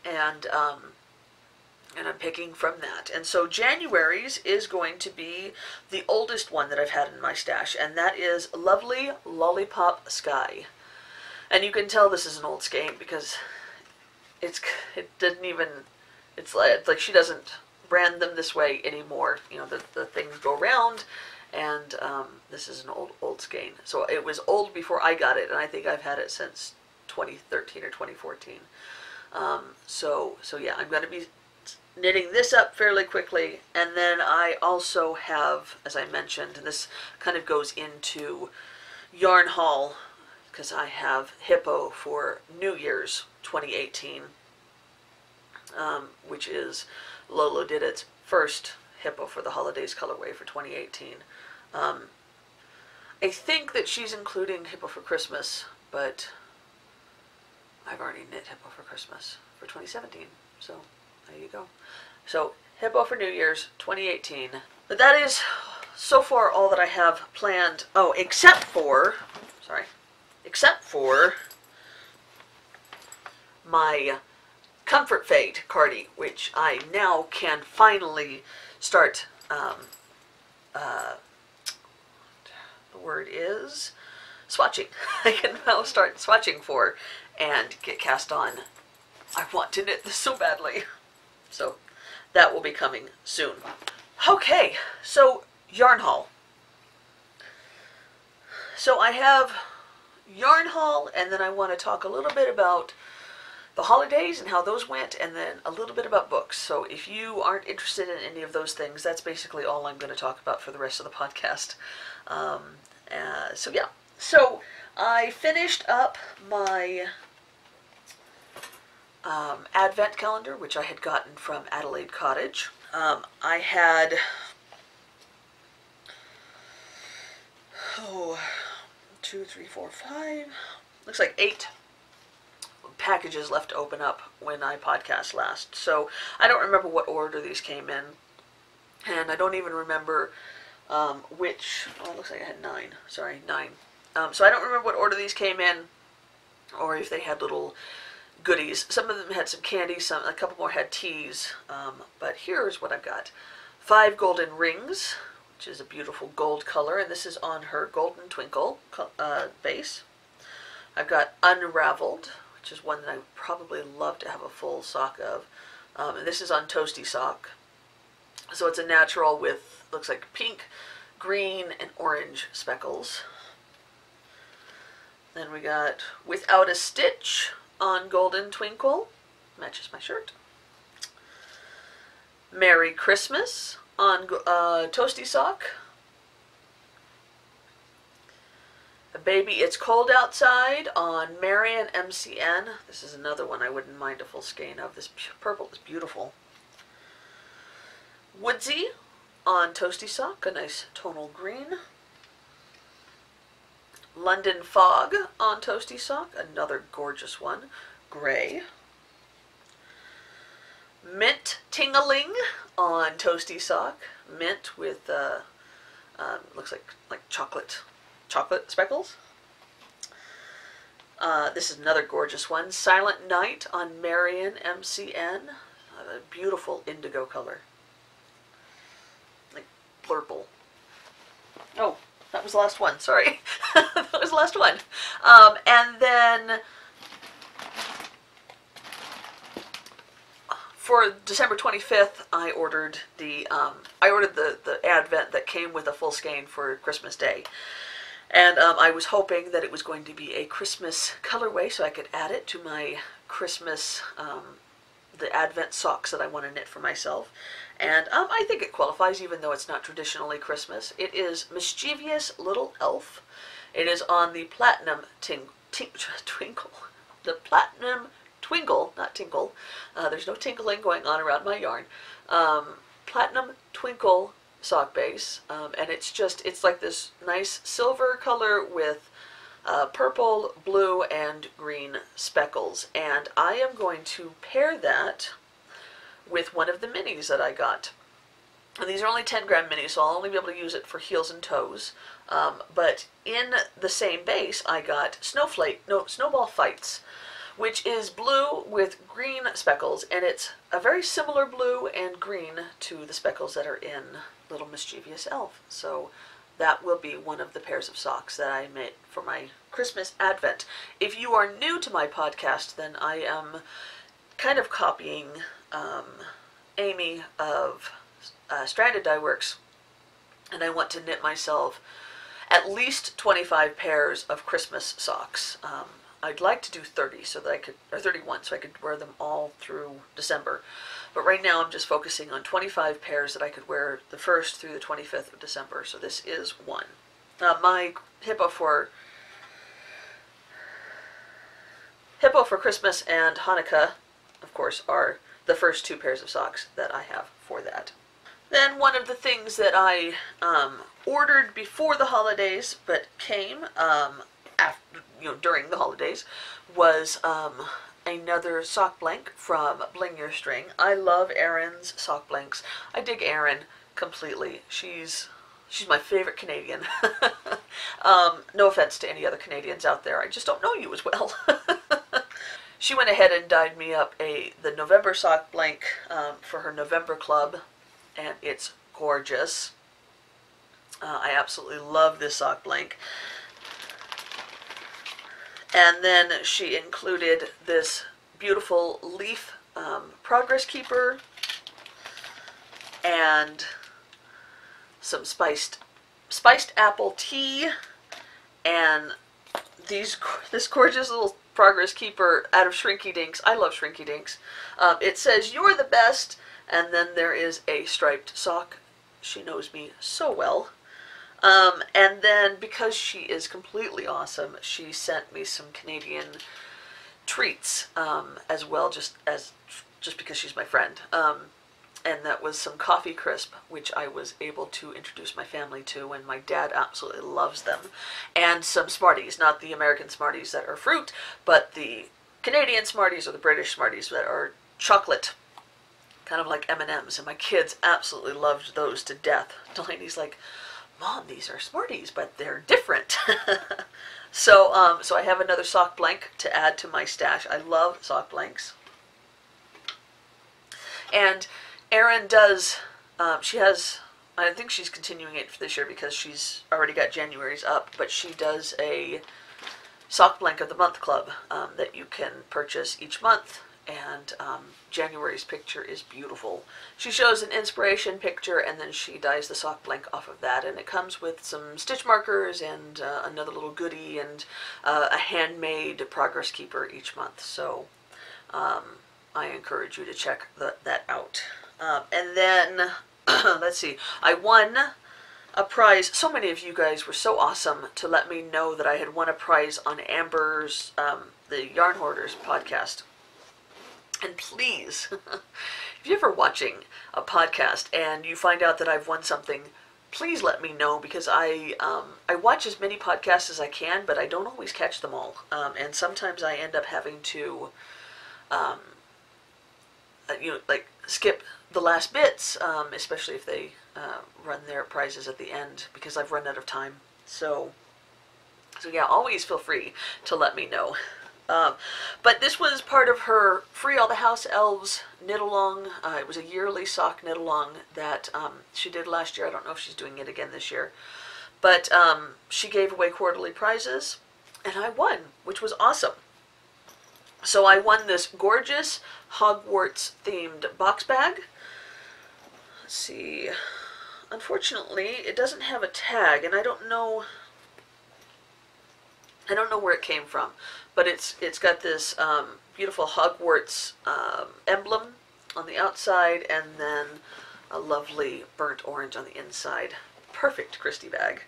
and I'm picking from that. And so January's is going to be the oldest one that I've had in my stash, and that is Lovely Lollipop Sky. And you can tell this is an old skein because it's like she doesn't brand them this way anymore. You know, the things go round, and this is an old skein. So it was old before I got it, and I think I've had it since 2013 or 2014. So yeah, I'm going to be knitting this up fairly quickly, and then I also have, as I mentioned, this kind of goes into yarn haul, because I have Hippo for New Year's 2018, which is Lolo Did It first Hippo for the holidays colorway for 2018. I think that she's including Hippo for Christmas, but I've already knit Hippo for Christmas for 2017, so there you go. So, Hippo for New Year's 2018. But that is so far all that I have planned. Oh, except for my Comfort Fade cardie, which I now can finally start, the word is swatching. I can now start swatching for and get cast on. I want to knit this so badly. So that will be coming soon. Okay, so yarn haul. So I have yarn haul, and then I want to talk a little bit about the holidays and how those went, and then a little bit about books. So if you aren't interested in any of those things, that's basically all I'm going to talk about for the rest of the podcast. So yeah. So I finished up my Advent calendar, which I had gotten from Adelaide Cottage. I had 2, 3, 4, 5, looks like 8 packages left to open up when I podcast last. So I don't remember what order these came in, and I don't even remember which. Oh, it looks like I had 9. Sorry, 9. So I don't remember what order these came in, or if they had little goodies. Some of them had some candy, a couple more had teas. But here's what I've got: 5 golden rings, which is a beautiful gold color, and this is on her Golden Twinkle base. I've got Unraveled, which is one that I would probably love to have a full sock of. And this is on Toasty Sock. So it's a natural with, looks like pink, green, and orange speckles. Then we got Without a Stitch on Golden Twinkle. Matches my shirt. Merry Christmas on Toasty Sock. Baby It's Cold Outside on Marian MCN. This is another one I wouldn't mind a full skein of. This purple is beautiful. Woodsy on Toasty Sock, a nice tonal green. London Fog on Toasty Sock, another gorgeous one, gray. Mint Tingling on Toasty Sock, mint with looks like chocolate speckles. This is another gorgeous one. Silent Night on Marian MCN, a beautiful indigo color, like blurple. Oh, that was the last one. Sorry, that was the last one. And then for December 25th, I ordered the Advent that came with a full skein for Christmas Day. And I was hoping that it was going to be a Christmas colorway, so I could add it to my Christmas, the Advent socks that I want to knit for myself. And I think it qualifies, even though it's not traditionally Christmas. It is Mischievous Little Elf. It is on the Platinum Twinkle. The Platinum Twinkle, not Tinkle. There's no tinkling going on around my yarn. Platinum Twinkle sock base, and it's like this nice silver color with purple, blue, and green speckles, and I am going to pair that with one of the minis that I got. And these are only 10-gram minis, so I'll only be able to use it for heels and toes. But in the same base, I got Snowball Fights, which is blue with green speckles, and it's a very similar blue and green to the speckles that are in Little Mischievous Elf. So that will be one of the pairs of socks that I made for my Christmas Advent. If you are new to my podcast, then I am kind of copying Amy of Stranded Dye Works, and I want to knit myself at least 25 pairs of Christmas socks. I'd like to do 30 so that I could, or 31, so I could wear them all through December. But right now I'm just focusing on 25 pairs that I could wear the 1st through the 25th of December. So this is one. My hippo for Christmas and Hanukkah, of course, are the first 2 pairs of socks that I have for that. Then one of the things that I ordered before the holidays, but came after, during the holidays, was another sock blank from Bling Your String. I love Erin's sock blanks. I dig Erin completely. She's my favorite Canadian. No offense to any other Canadians out there. I just don't know you as well. She went ahead and dyed me up the November sock blank for her November club, and it's gorgeous. I absolutely love this sock blank. And then she included this beautiful leaf progress keeper and some spiced apple tea and this gorgeous little Progress Keeper out of Shrinky Dinks. I love Shrinky Dinks. It says, "You're the best," and then there is a striped sock. She knows me so well. And then, because she is completely awesome, she sent me some Canadian treats as well, just because she's my friend. And that was some Coffee Crisp, which I was able to introduce my family to, and my dad absolutely loves them. And some Smarties, not the American Smarties that are fruit, but the Canadian Smarties or the British Smarties that are chocolate, kind of like M&Ms, and my kids absolutely loved those to death. Delaney's like, "Mom, these are Smarties, but they're different." So I have another sock blank to add to my stash. I love sock blanks. And Erin does, she has, I think she's continuing it for this year because she's already got January's up, but she does a sock blank of the month club that you can purchase each month, and January's picture is beautiful. She shows an inspiration picture, and then she dyes the sock blank off of that, and it comes with some stitch markers and another little goodie and a handmade Progress Keeper each month. So I encourage you to check that out. And then, let's see, I won a prize. So many of you guys were so awesome to let me know that I had won a prize on Amber's, the Yarn Hoarders podcast. And please, if you're ever watching a podcast and you find out that I've won something, please let me know, because I watch as many podcasts as I can, but I don't always catch them all. And sometimes I end up having to, like skip the last bits, especially if they run their prizes at the end, because I've run out of time. So yeah, always feel free to let me know. But this was part of her Free All the House Elves knit-along. It was a yearly sock knit-along that she did last year. I don't know if she's doing it again this year. But she gave away quarterly prizes, and I won, which was awesome. So I won this gorgeous Hogwarts-themed box bag. Let's see. Unfortunately, it doesn't have a tag, and I don't know where it came from, but it's got this beautiful Hogwarts emblem on the outside, and then a lovely burnt orange on the inside. Perfect Cristi bag.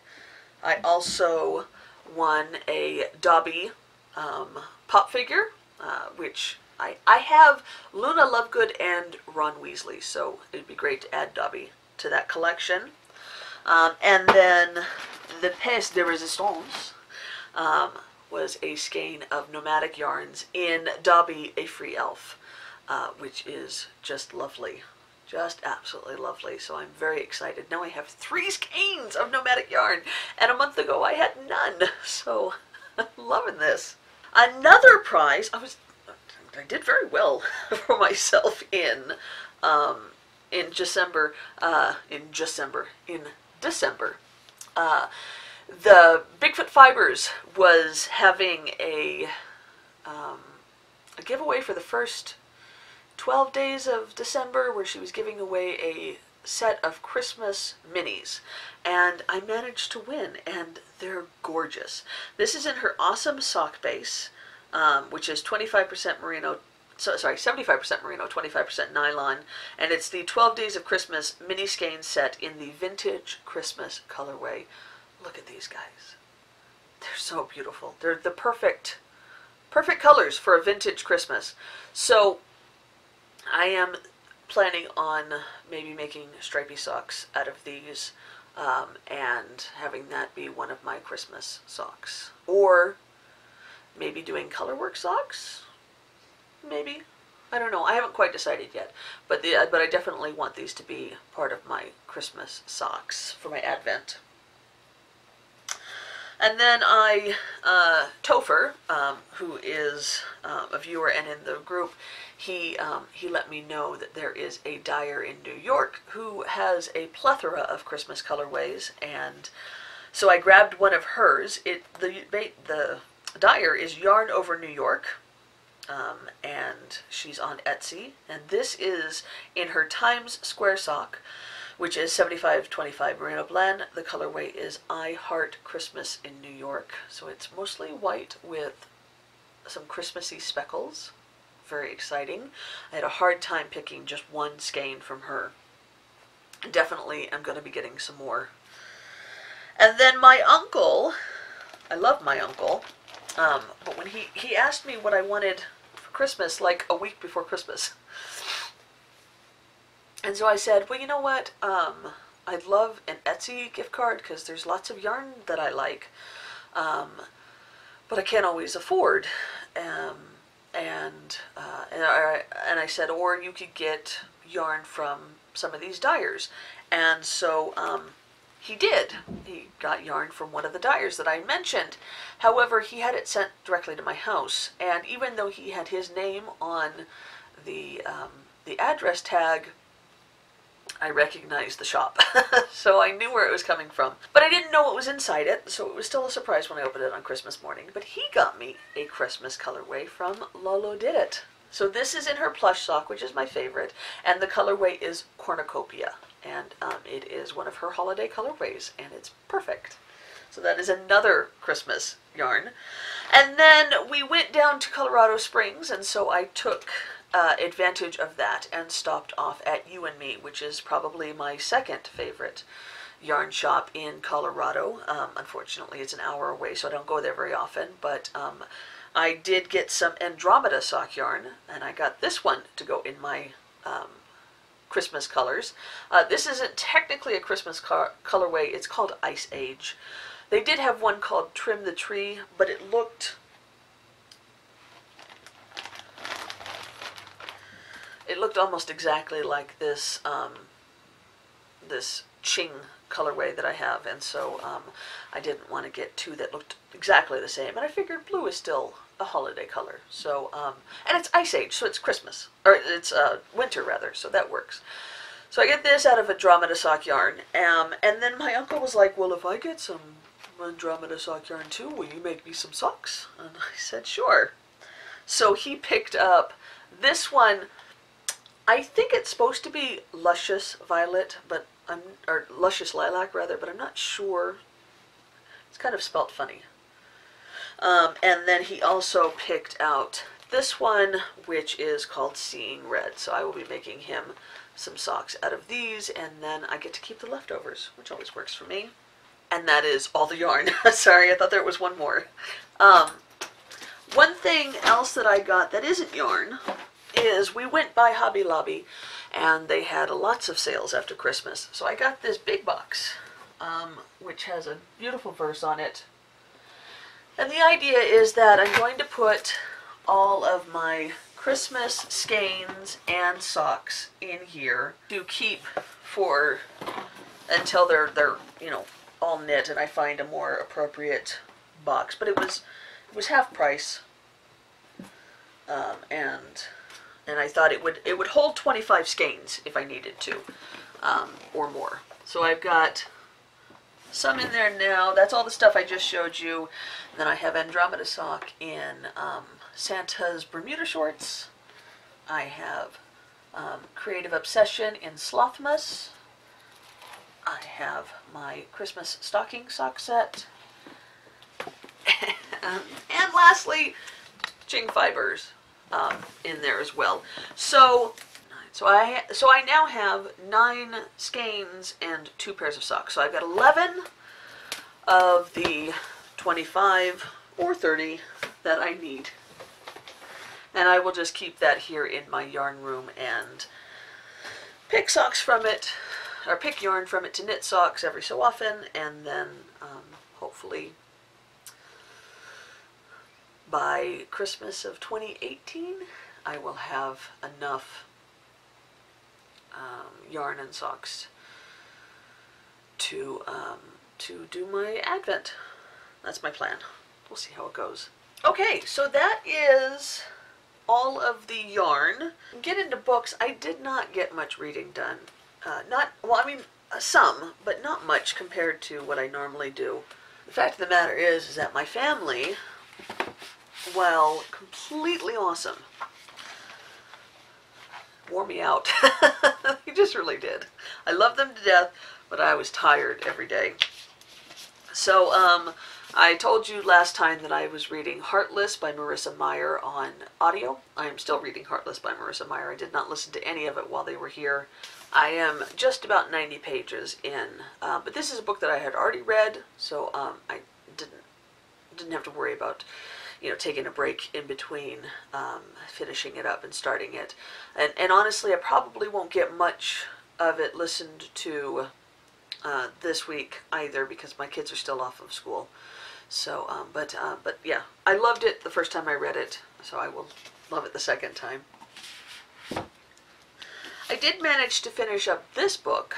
I also won a Dobby pop figure, which I have Luna Lovegood and Ron Weasley, so it'd be great to add Dobby to that collection. And then the pièce de résistance was a skein of nomadic yarns in Dobby, a free elf, which is just lovely. Just absolutely lovely. So I'm very excited. Now I have 3 skeins of nomadic yarn, and a month ago I had none. So I'm loving this. Another prize, I did very well for myself in December. The Bigfoot Fibers was having a giveaway for the first 12 days of December, where she was giving away a set of Christmas minis, and I managed to win, and they're gorgeous. This is in her awesome sock base, which is 25% merino, 75% merino, 25% nylon, and it's the 12 Days of Christmas mini skein set in the vintage Christmas colorway. Look at these guys. They're so beautiful. They're the perfect colors for a vintage Christmas. So I am planning on maybe making stripy socks out of these, and having that be one of my Christmas socks. Or maybe doing colorwork socks? Maybe. I don't know. I haven't quite decided yet. But I definitely want these to be part of my Christmas socks for my Advent. And then Topher, who is a viewer and in the group, he let me know that there is a dyer in New York who has a plethora of Christmas colorways, and so I grabbed one of hers. The dyer is Yarn Over New York, and she's on Etsy, and this is in her Times Square sock, which is 75-25 merino blend. The colorway is I Heart Christmas in New York. So it's mostly white with some Christmassy speckles. Very exciting. I had a hard time picking just one skein from her. Definitely I'm going to be getting some more. And then my uncle, I love my uncle, but when he asked me what I wanted for Christmas, like a week before Christmas. And so I said, well, you know what, I'd love an Etsy gift card because there's lots of yarn that I like, but I can't always afford. And I said, or you could get yarn from some of these dyers. And so he did. He got yarn from one of the dyers that I mentioned. However, he had it sent directly to my house. And even though he had his name on the address tag, I recognized the shop. So I knew where it was coming from. But I didn't know what was inside it, so it was still a surprise when I opened it on Christmas morning. But he got me a Christmas colorway from Lolo Did It. So this is in her plush sock, which is my favorite, and the colorway is Cornucopia. And it is one of her holiday colorways, and it's perfect. So that is another Christmas yarn. And then we went down to Colorado Springs, and so I took advantage of that and stopped off at You and Me, which is probably my second favorite yarn shop in Colorado. Unfortunately, it's an hour away, so I don't go there very often, but I did get some Andromeda sock yarn, and I got this one to go in my Christmas colors. This isn't technically a Christmas colorway, it's called Ice Age. They did have one called Trim the Tree, but it looked almost exactly like this this Ching colorway that I have, and so I didn't want to get two that looked exactly the same, and I figured blue is still a holiday color. So and it's Ice Age, so it's Christmas, or it's winter rather, so that works. So I get this out of Andromeda sock yarn, and then my uncle was like, well, if I get some Andromeda sock yarn too, will you make me some socks? And I said sure. So he picked up this one. I think it's supposed to be Luscious Violet, but or Luscious Lilac rather, but I'm not sure. It's kind of spelt funny. And then he also picked out this one, which is called Seeing Red. So I will be making him some socks out of these, and then I get to keep the leftovers, which always works for me. And that is all the yarn. Sorry, I thought there was one more. One thing else that I got that isn't yarn is we went by Hobby Lobby, and they had lots of sales after Christmas. So I got this big box, which has a beautiful verse on it. And the idea is that I'm going to put all of my Christmas skeins and socks in here to keep for until they're you know, all knit and I find a more appropriate box. But it was half price, and I thought it would hold 25 skeins if I needed to, or more. So I've got some in there now. That's all the stuff I just showed you. And then I have Andromeda sock in Santa's Bermuda shorts. I have Creative Obsession in Slothmas. I have my Christmas stocking sock set. And lastly, Ching Fibers in there as well. So I now have 9 skeins and 2 pairs of socks. So I've got 11 of the 25 or 30 that I need. And I will just keep that here in my yarn room and pick socks from it, or pick yarn from it to knit socks every so often, and then hopefully by Christmas of 2018 I will have enough yarn and socks to do my Advent. That's my plan. We'll see how it goes. Okay, so that is all of the yarn. Get into books. I did not get much reading done. Some, but not much compared to what I normally do. The fact of the matter is that my family, while completely awesome, wore me out. They just really did. I love them to death, but I was tired every day. So I told you last time that I was reading Heartless by Marissa Meyer on audio. I am still reading Heartless by Marissa Meyer. I did not listen to any of it while they were here. I am just about 90 pages in, but this is a book that I had already read, so I didn't have to worry about, taking a break in between finishing it up and starting it. And honestly, I probably won't get much of it listened to this week either, because my kids are still off of school. So, but yeah, I loved it the first time I read it, so I will love it the second time. I did manage to finish up this book,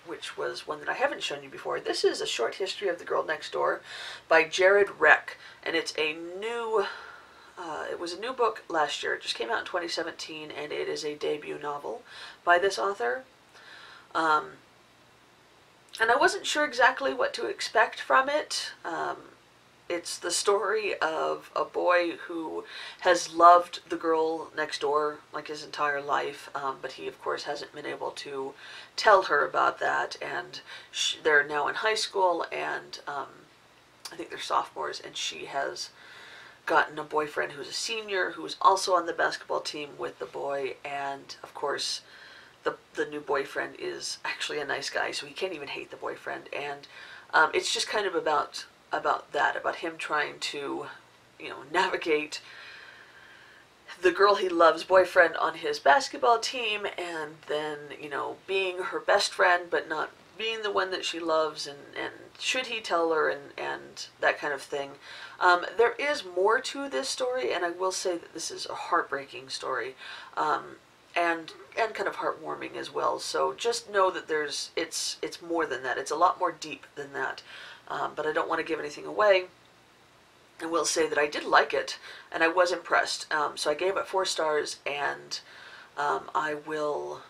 which was one that I haven't shown you before. This is A Short History of the Girl Next Door by Jared Reck, and it's a new, it was a new book last year. It just came out in 2017, and it is a debut novel by this author. And I wasn't sure exactly what to expect from it. It's the story of a boy who has loved the girl next door like his entire life, but he of course hasn't been able to tell her about that, and they're now in high school, and I think they're sophomores, and she has gotten a boyfriend who's a senior, who's also on the basketball team with the boy, and of course the new boyfriend is actually a nice guy, so he can't even hate the boyfriend, and it's just kind of about that, about him trying to, navigate the girl he loves boyfriend on his basketball team, and then, being her best friend, but not being the one that she loves, and should he tell her, and that kind of thing. There is more to this story, and I will say that this is a heartbreaking story, and kind of heartwarming as well. So just know that it's more than that. It's a lot more deep than that. But I don't want to give anything away. I will say that I did like it, and I was impressed. So I gave it 4 stars, and I will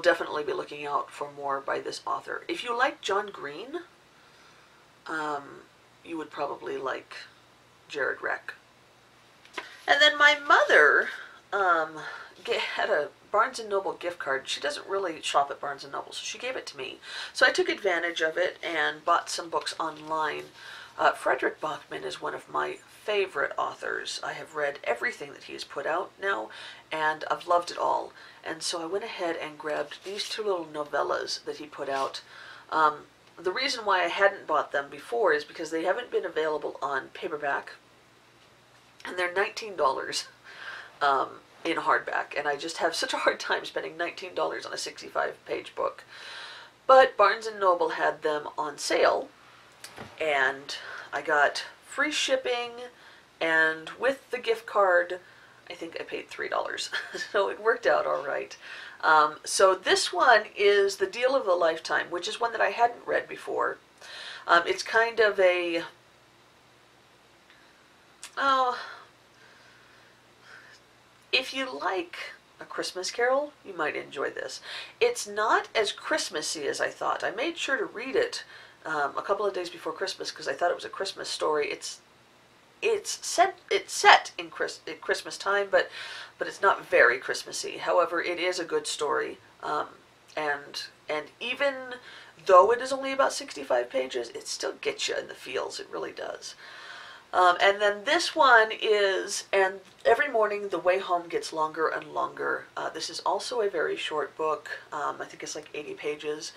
definitely be looking out for more by this author. If you like John Green, you would probably like Jared Reck. And then my mother had a Barnes & Noble gift card. She doesn't really shop at Barnes & Noble, so she gave it to me. So I took advantage of it and bought some books online. Frederick Bachman is one of my favorite authors. I have read everything that he's put out now, and I've loved it all. And so I went ahead and grabbed these 2 little novellas that he put out. The reason why I hadn't bought them before is because they haven't been available on paperback, and they're $19 in hardback, and I just have such a hard time spending $19 on a 65-page book. But Barnes & Noble had them on sale, and I got free shipping, and with the gift card, I think I paid $3. So it worked out all right. So this one is The Deal of a Lifetime, which is one that I hadn't read before. It's kind of a... if you like A Christmas Carol, you might enjoy this. It's not as Christmassy as I thought. I made sure to read it a couple of days before Christmas because I thought it was a Christmas story. It's set in Christmas time, but it's not very Christmassy. However, it is a good story, and even though it is only about 65 pages, it still gets you in the feels. It really does. And then this one is, and every morning the way home gets longer and longer. This is also a very short book. I think it's like 80 pages,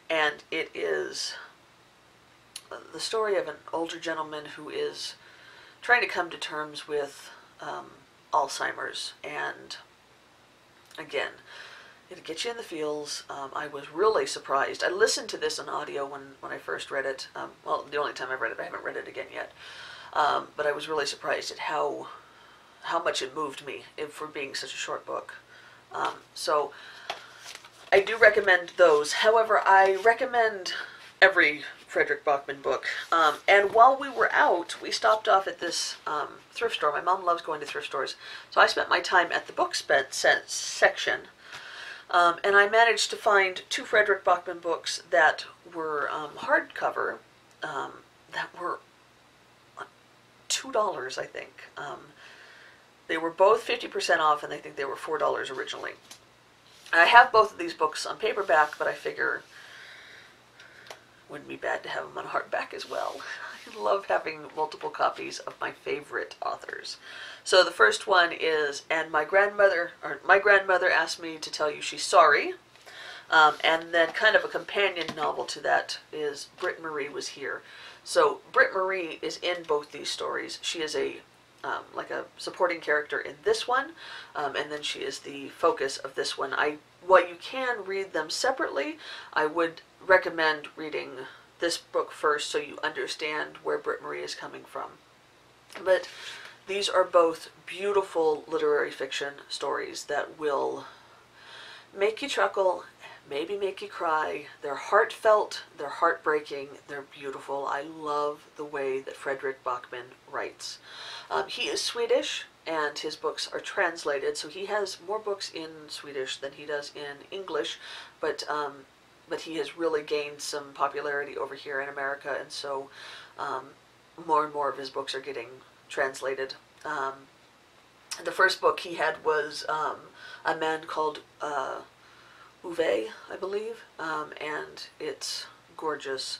and it is the story of an older gentleman who is trying to come to terms with Alzheimer's. And again, it gets you in the feels. I was really surprised. I listened to this on audio when I first read it. Well, the only time I've read it. I haven't read it again yet. But I was really surprised at how much it moved me for being such a short book. So I do recommend those. However, I recommend every Frederick Bachman book. And while we were out, we stopped off at this thrift store. My mom loves going to thrift stores. So I spent my time at the book section. And I managed to find 2 Frederick Bachman books that were hardcover that were $2, I think. They were both 50% off, and I think they were $4 originally. I have both of these books on paperback, but I figure wouldn't be bad to have them on hardback as well. I love having multiple copies of my favorite authors. So the first one is, and my grandmother asked me to tell you she's sorry. And then kind of a companion novel to that is Britt Marie Was Here. So Britt Marie is in both these stories. She is a like a supporting character in this one, and then she is the focus of this one. While you can read them separately, I would recommend reading this book first so you understand where Britt Marie is coming from. But these are both beautiful literary fiction stories that will make you chuckle, maybe make you cry. They're heartfelt, they're heartbreaking, they're beautiful. I love the way that Fredrik Backman writes. He is Swedish, and his books are translated, so he has more books in Swedish than he does in English, but he has really gained some popularity over here in America, and so more and more of his books are getting translated. The first book he had was a man called Uwe, I believe, and it's gorgeous.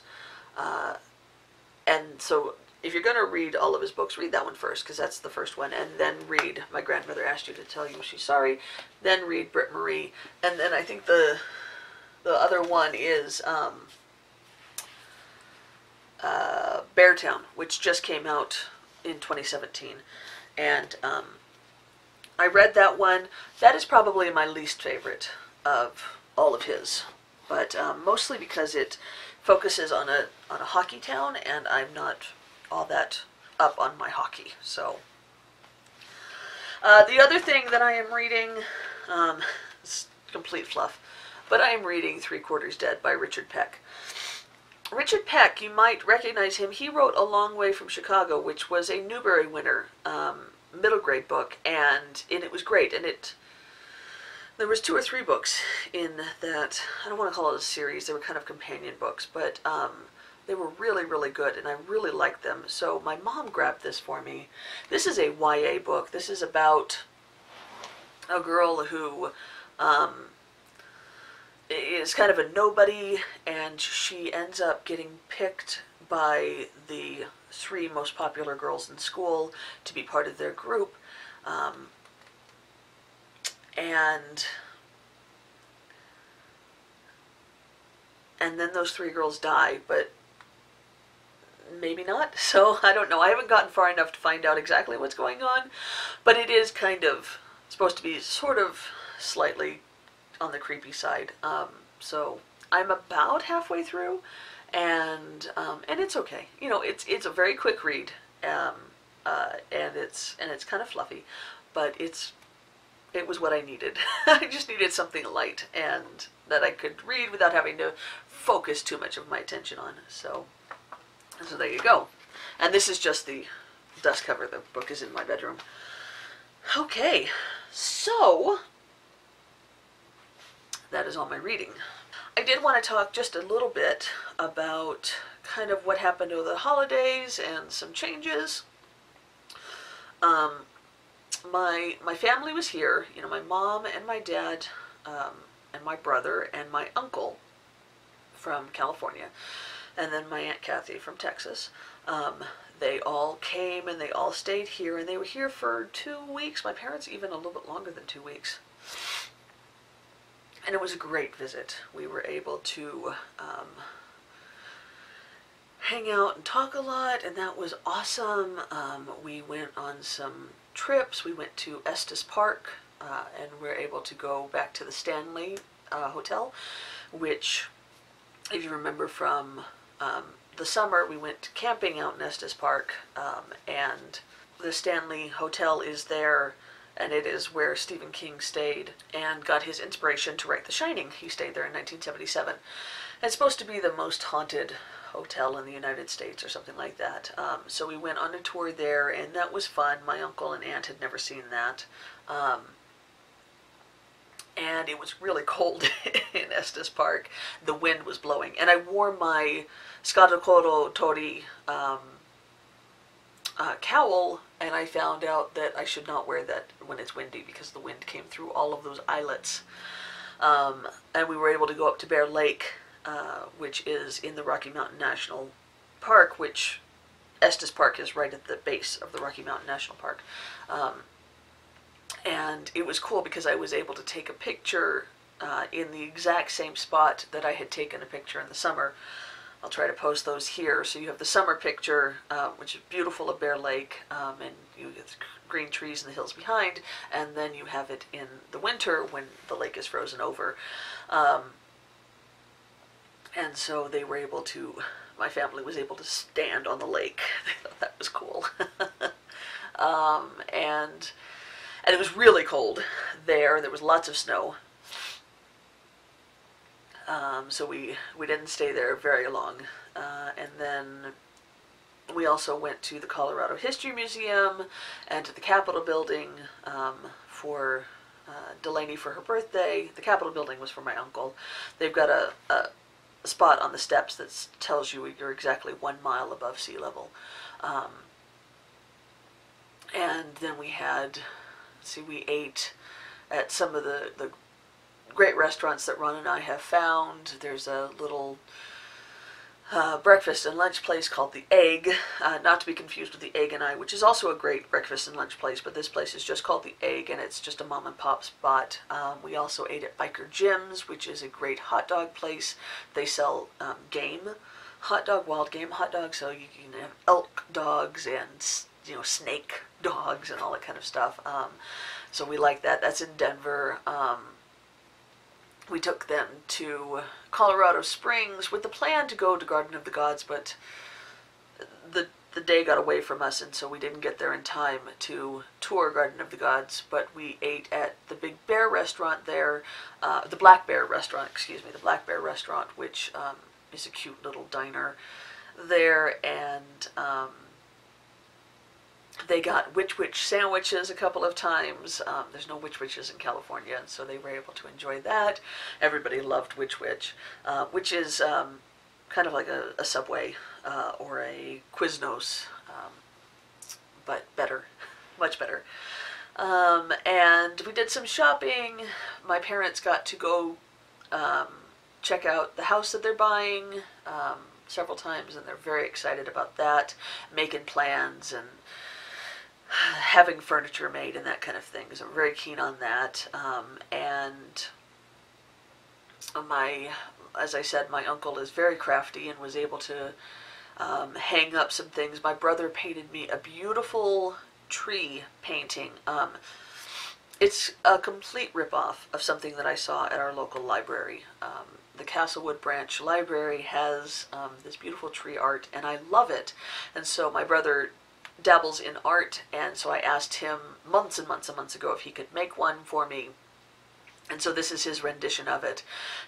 And so if you're going to read all of his books, read that one first, because that's the first one, and then read My Grandmother Asked You to Tell You She's Sorry, then read Britt Marie, and then I think the other one is Beartown, which just came out in 2017, and I read that one. That is probably my least favorite of all of his, but mostly because it focuses on a hockey town, and I'm not all that up on my hockey. So the other thing that I am reading, is complete fluff, but I am reading 3/4 Dead by Richard Peck. Richard Peck, you might recognize him. He wrote A Long Way from Chicago, which was a Newbery winner, middle grade book, and it was great. And there was 2 or 3 books in that. I don't want to call it a series. They were kind of companion books, but they were really, really good, and I really liked them. So my mom grabbed this for me. This is a YA book. This is about a girl who is kind of a nobody, and she ends up getting picked by the 3 most popular girls in school to be part of their group. And then those 3 girls die, but maybe not. So I don't know. I haven't gotten far enough to find out exactly what's going on, but it is kind of supposed to be sort of slightly on the creepy side. So I'm about halfway through, and it's okay. You know, it's a very quick read, and it's kind of fluffy, but it was what I needed. I just needed something light and that I could read without having to focus too much of my attention on. So there you go. And this is just the dust cover. The book is in my bedroom. Okay, so that is all my reading. I did want to talk just a little bit about kind of what happened over the holidays and some changes. My family was here. You know, my mom and my dad and my brother and my uncle from California, and then my Aunt Kathy from Texas. They all came and they all stayed here, and they were here for 2 weeks. My parents even a little bit longer than 2 weeks. And it was a great visit. We were able to hang out and talk a lot, and that was awesome. We went on some trips. We went to Estes Park, and we were able to go back to the Stanley Hotel, which, if you remember from the summer, we went camping out in Estes Park, and the Stanley Hotel is there, and it is where Stephen King stayed and got his inspiration to write The Shining. He stayed there in 1977. It's supposed to be the most haunted hotel in the United States or something like that. So we went on a tour there, and that was fun. My uncle and aunt had never seen that. And it was really cold in Estes Park. The wind was blowing. And I wore my Scatocoro Tori cowl, and I found out that I should not wear that when it's windy because the wind came through all of those eyelets. And we were able to go up to Bear Lake which is in the Rocky Mountain National Park, which Estes Park is right at the base of the Rocky Mountain National Park. And it was cool because I was able to take a picture in the exact same spot that I had taken a picture in the summer. I'll try to post those here. So you have the summer picture, which is beautiful of Bear Lake, and you get the green trees and the hills behind, and then you have it in the winter when the lake is frozen over. And so they were able to, my family was able to stand on the lake. They thought that was cool. And it was really cold there. There was lots of snow. So we didn't stay there very long. And then we also went to the Colorado History Museum and to the Capitol Building for Delaney for her birthday. The Capitol Building was for my uncle. They've got a spot on the steps that tells you you're exactly 1 mile above sea level. And then we had, we ate at some of the great restaurants that Ron and I have found. There's a little breakfast and lunch place called The Egg, not to be confused with The Egg and I, which is also a great breakfast and lunch place, but this place is just called The Egg, and it's just a mom and pop spot. We also ate at Biker Jim's, which is a great hot dog place. They sell game hot dog, wild game hot dogs, so you can have elk dogs and snake dogs and all that kind of stuff. So we like that. That's in Denver. We took them to Colorado Springs with the plan to go to Garden of the Gods, but the day got away from us, and so we didn't get there in time to tour Garden of the Gods. But we ate at the Big Bear restaurant there, the Black Bear restaurant, the Black Bear restaurant, which is a cute little diner there, and they got Witch sandwiches a couple of times. There's no Witches in California, and so they were able to enjoy that. Everybody loved Witch, which is kind of like a Subway or a Quiznos, but better, much better. And we did some shopping. My parents got to go check out the house that they're buying several times, and they're very excited about that, making plans and having furniture made and that kind of thing. So I'm very keen on that. And as I said, my uncle is very crafty and was able to hang up some things. My brother painted me a beautiful tree painting. It's a complete ripoff of something that I saw at our local library. The Castlewood Branch Library has this beautiful tree art, and I love it. And so my brother dabbles in art, and so I asked him months and months and months ago if he could make one for me. And so this is his rendition of it,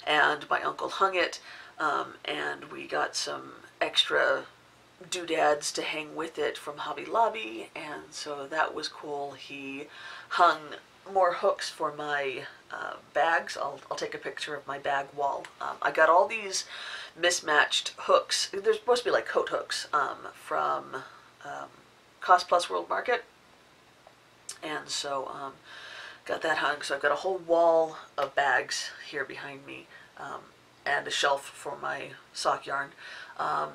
and my uncle hung it, and we got some extra doodads to hang with it from Hobby Lobby, and so that was cool. He hung more hooks for my bags. I'll take a picture of my bag wall. I got all these mismatched hooks. They're supposed to be like coat hooks from Cost Plus World Market, and so got that hung. So I've got a whole wall of bags here behind me, and a shelf for my sock yarn.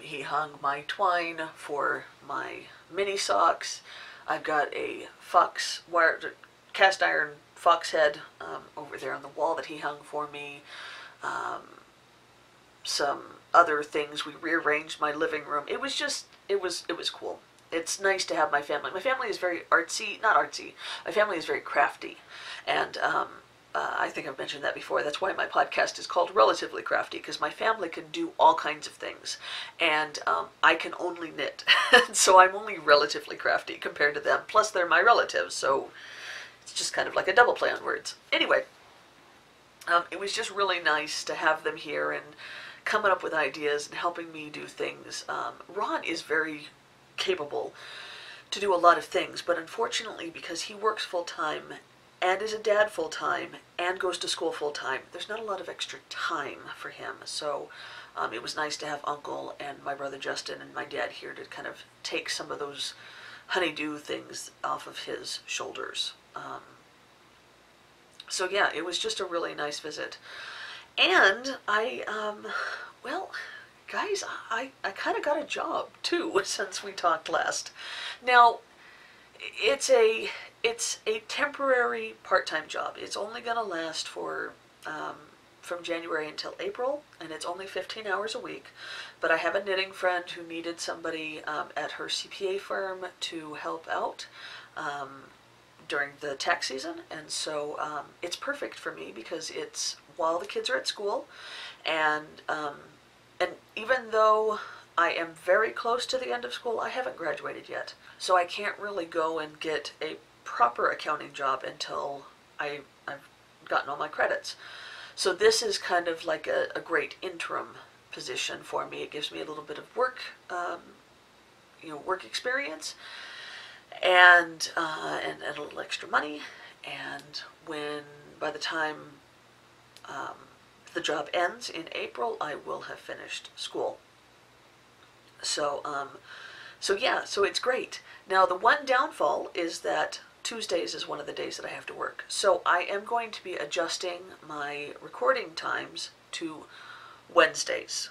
He hung my twine for my mini socks. I've got a cast iron fox head over there on the wall that he hung for me. Some other things. We rearranged my living room. It was cool. It's nice to have my family. My family is very not artsy. My family is very crafty, and I think I've mentioned that before. That's why my podcast is called Relatively Crafty, because my family can do all kinds of things, and I can only knit, so I'm only relatively crafty compared to them. Plus, they're my relatives, so it's just kind of like a double play on words. Anyway, it was just really nice to have them here and coming up with ideas and helping me do things. Ron is very capable to do a lot of things, but unfortunately, because he works full-time and is a dad full-time and goes to school full-time, there's not a lot of extra time for him. So it was nice to have Uncle and my brother Justin and my dad here to kind of take some of those honey-do things off of his shoulders. So yeah, it was just a really nice visit. And I Well, guys, I kind of got a job too since we talked last. Now, it's a temporary part-time job. It's only going to last for from January until April, and it's only 15 hours a week. But I have a knitting friend who needed somebody at her CPA firm to help out during the tax season, and so it's perfect for me because it's while the kids are at school, and even though I am very close to the end of school, I haven't graduated yet, so I can't really go and get a proper accounting job until I've gotten all my credits. So this is kind of like a great interim position for me. It gives me a little bit of work, work experience, and a little extra money. And by the time the job ends in April, I will have finished school. So it's great. Now the one downfall is that Tuesdays is one of the days that I have to work. So I am going to be adjusting my recording times to Wednesdays.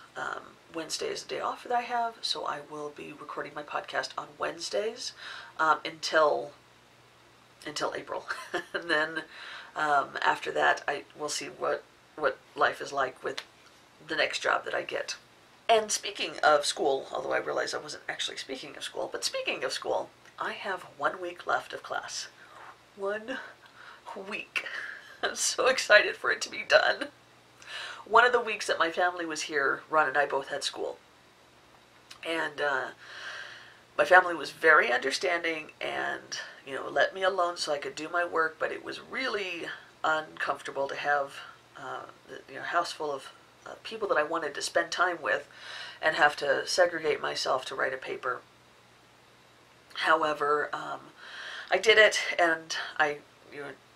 Wednesday is the day off that I have, so I will be recording my podcast on Wednesdays until April. And then after that, I will see what life is like with the next job that I get. And speaking of school, although I realize I wasn't actually speaking of school, but speaking of school, I have 1 week left of class. 1 week. I'm so excited for it to be done. One of the weeks that my family was here, Ron and I both had school. And my family was very understanding and, let me alone so I could do my work, but it was really uncomfortable to have a house full of people that I wanted to spend time with and have to segregate myself to write a paper. However, I did it, and I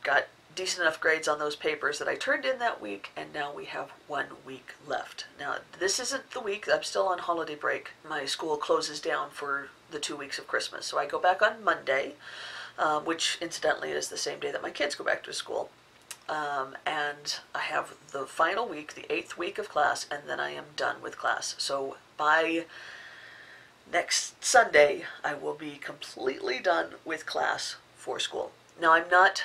got decent enough grades on those papers that I turned in that week, and now we have 1 week left. Now, this isn't the week. I'm still on holiday break. My school closes down for the 2 weeks of Christmas, so I go back on Monday, which incidentally is the same day that my kids go back to school. And I have the final week, the 8th week of class, and then I am done with class. So by next Sunday, I will be completely done with class for school. Now, I'm not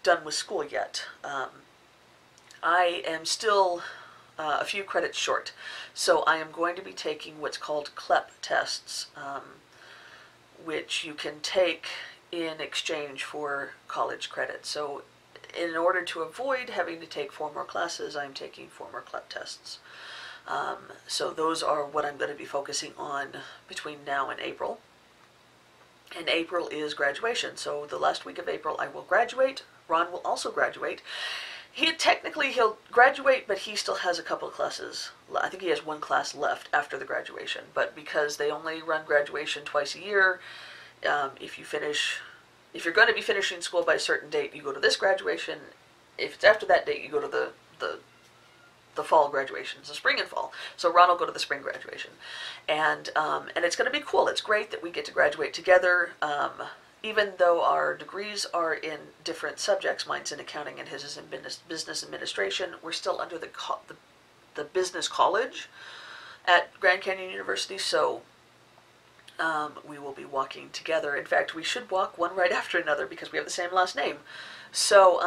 done with school yet. I am still a few credits short. So I am going to be taking what's called CLEP tests, which you can take in exchange for college credit. So in order to avoid having to take 4 more classes, I'm taking 4 more CLEP tests. So those are what I'm going to be focusing on between now and April. And April is graduation, so the last week of April I will graduate. Ron will also graduate. He'll graduate, but he still has a couple of classes. I think he has 1 class left after the graduation, but because they only run graduation twice a year, if you're going to be finishing school by a certain date, you go to this graduation. If it's after that date, you go to the fall graduations, the spring and fall. So Ron will go to the spring graduation, and it's going to be cool. It's great that we get to graduate together. Even though our degrees are in different subjects, mine's in accounting and his is in business administration, we're still under the business college at Grand Canyon University. So we will be walking together. In fact, we should walk one right after another because we have the same last name. So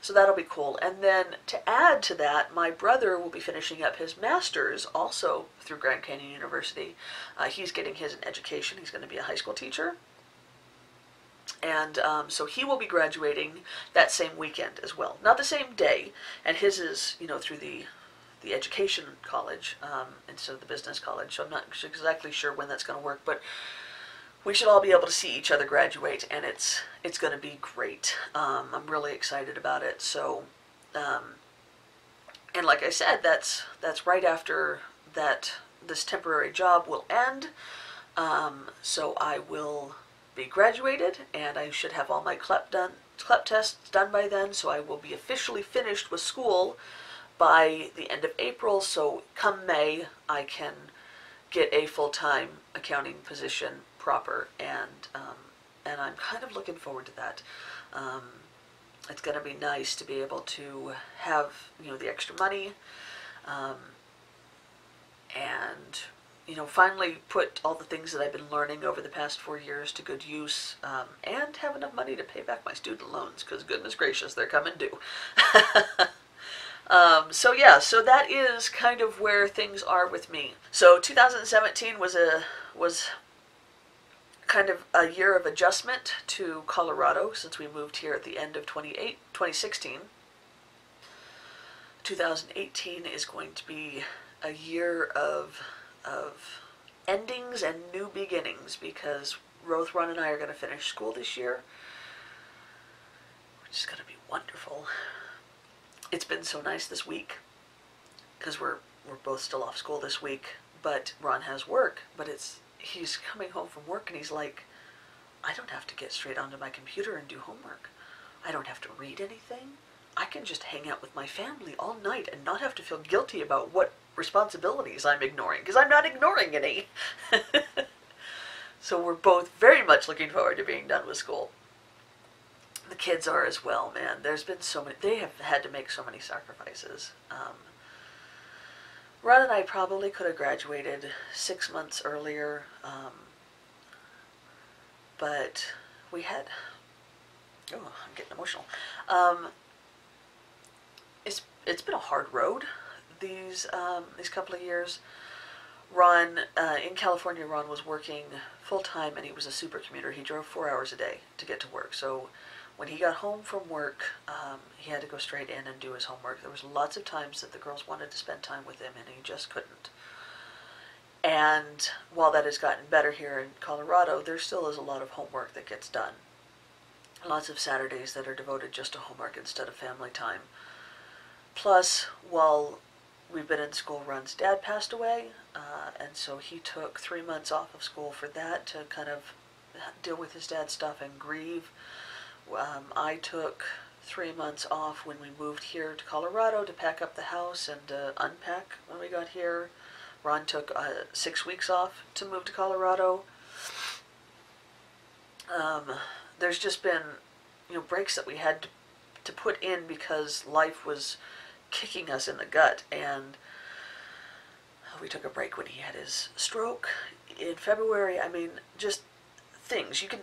that'll be cool. And then to add to that, my brother will be finishing up his master's also through Grand Canyon University. He's getting his in education. He's going to be a high school teacher. And so he will be graduating that same weekend as well. Not the same day. And his is, through the education college instead of the business college. So I'm not exactly sure when that's going to work, but we should all be able to see each other graduate, and it's going to be great. I'm really excited about it. So, and like I said, that's right after that this temporary job will end. So I will be graduated, and I should have all my CLEP tests done by then. So I will be officially finished with school by the end of April. So come May, I can get a full-time accounting position proper, and I'm kind of looking forward to that. It's going to be nice to be able to have the extra money, and finally put all the things that I've been learning over the past 4 years to good use, and have enough money to pay back my student loans, because goodness gracious, they're coming due. So yeah, so that is kind of where things are with me. So 2017 was kind of a year of adjustment to Colorado, since we moved here at the end of 2016. 2018 is going to be a year of endings and new beginnings, because Ron and I are going to finish school this year, which is going to be wonderful. It's been so nice this week, because we're both still off school this week, but Ron has work, but he's coming home from work and he's like, I don't have to get straight onto my computer and do homework. I don't have to read anything. I can just hang out with my family all night and not have to feel guilty about what responsibilities I'm ignoring, because I'm not ignoring any. So we're both very much looking forward to being done with school. The kids are as well, man. There's been so many, they have had to make so many sacrifices. Ron and I probably could have graduated 6 months earlier, but we had, oh, I'm getting emotional. It's been a hard road these couple of years. Ron, in California, Ron was working full-time, and he was a super commuter. He drove 4 hours a day to get to work. So when he got home from work, he had to go straight in and do his homework. There was lots of times that the girls wanted to spend time with him, and he just couldn't. And while that has gotten better here in Colorado, there still is a lot of homework that gets done. Lots of Saturdays that are devoted just to homework instead of family time. Plus, while we've been in school, Ron's dad passed away, and so he took 3 months off of school for that, to kind of deal with his dad's stuff and grieve. I took 3 months off when we moved here to Colorado to pack up the house and unpack when we got here. Ron took 6 weeks off to move to Colorado. There's just been, breaks that we had to put in because life was kicking us in the gut, and we took a break when he had his stroke in February. I mean, just things. You can,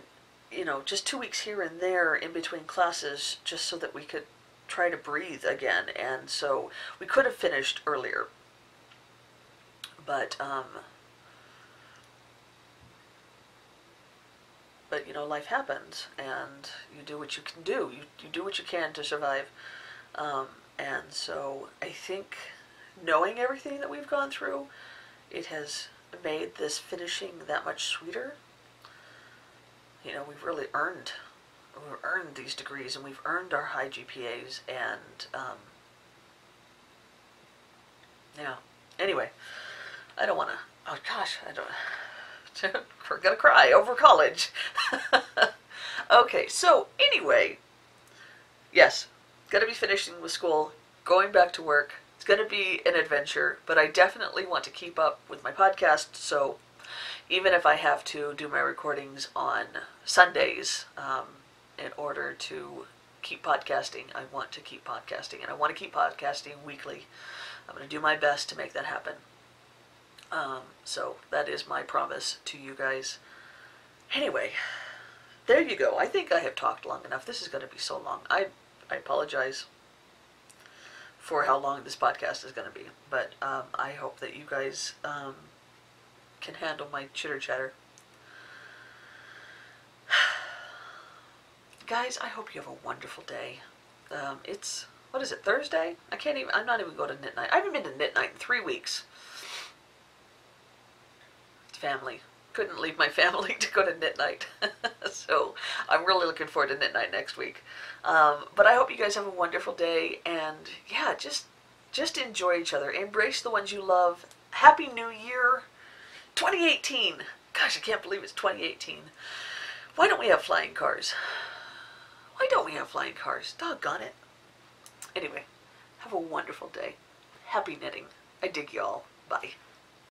just 2 weeks here and there in between classes, just so that we could try to breathe again. And so we could have finished earlier, but life happens, and you do what you can do. You do what you can to survive. And so I think, knowing everything that we've gone through, it has made this finishing that much sweeter. We've really earned these degrees, and we've earned our high GPAs, and yeah. Anyway, I don't want to, oh gosh, we're gonna cry over college. Okay, so anyway, yes, gonna be finishing with school, going back to work. It's gonna be an adventure, but I definitely want to keep up with my podcast, so even if I have to do my recordings on Sundays, in order to keep podcasting, I want to keep podcasting, and I want to keep podcasting weekly. I'm going to do my best to make that happen. So that is my promise to you guys. Anyway, there you go. I think I have talked long enough. This is going to be so long. I apologize for how long this podcast is going to be, but I hope that you guys can handle my chitter chatter. Guys, I hope you have a wonderful day. It's, what is it, Thursday? I'm not even going to knit night. I haven't been to knit night in 3 weeks. Family. Couldn't leave my family to go to knit night. So I'm really looking forward to knit night next week. But I hope you guys have a wonderful day, and yeah, just enjoy each other. Embrace the ones you love. Happy New Year 2018. Gosh, I can't believe it's 2018. Why don't we have flying cars? Why don't we have flying cars? Doggone it. Anyway, have a wonderful day. Happy knitting. I dig y'all. Bye.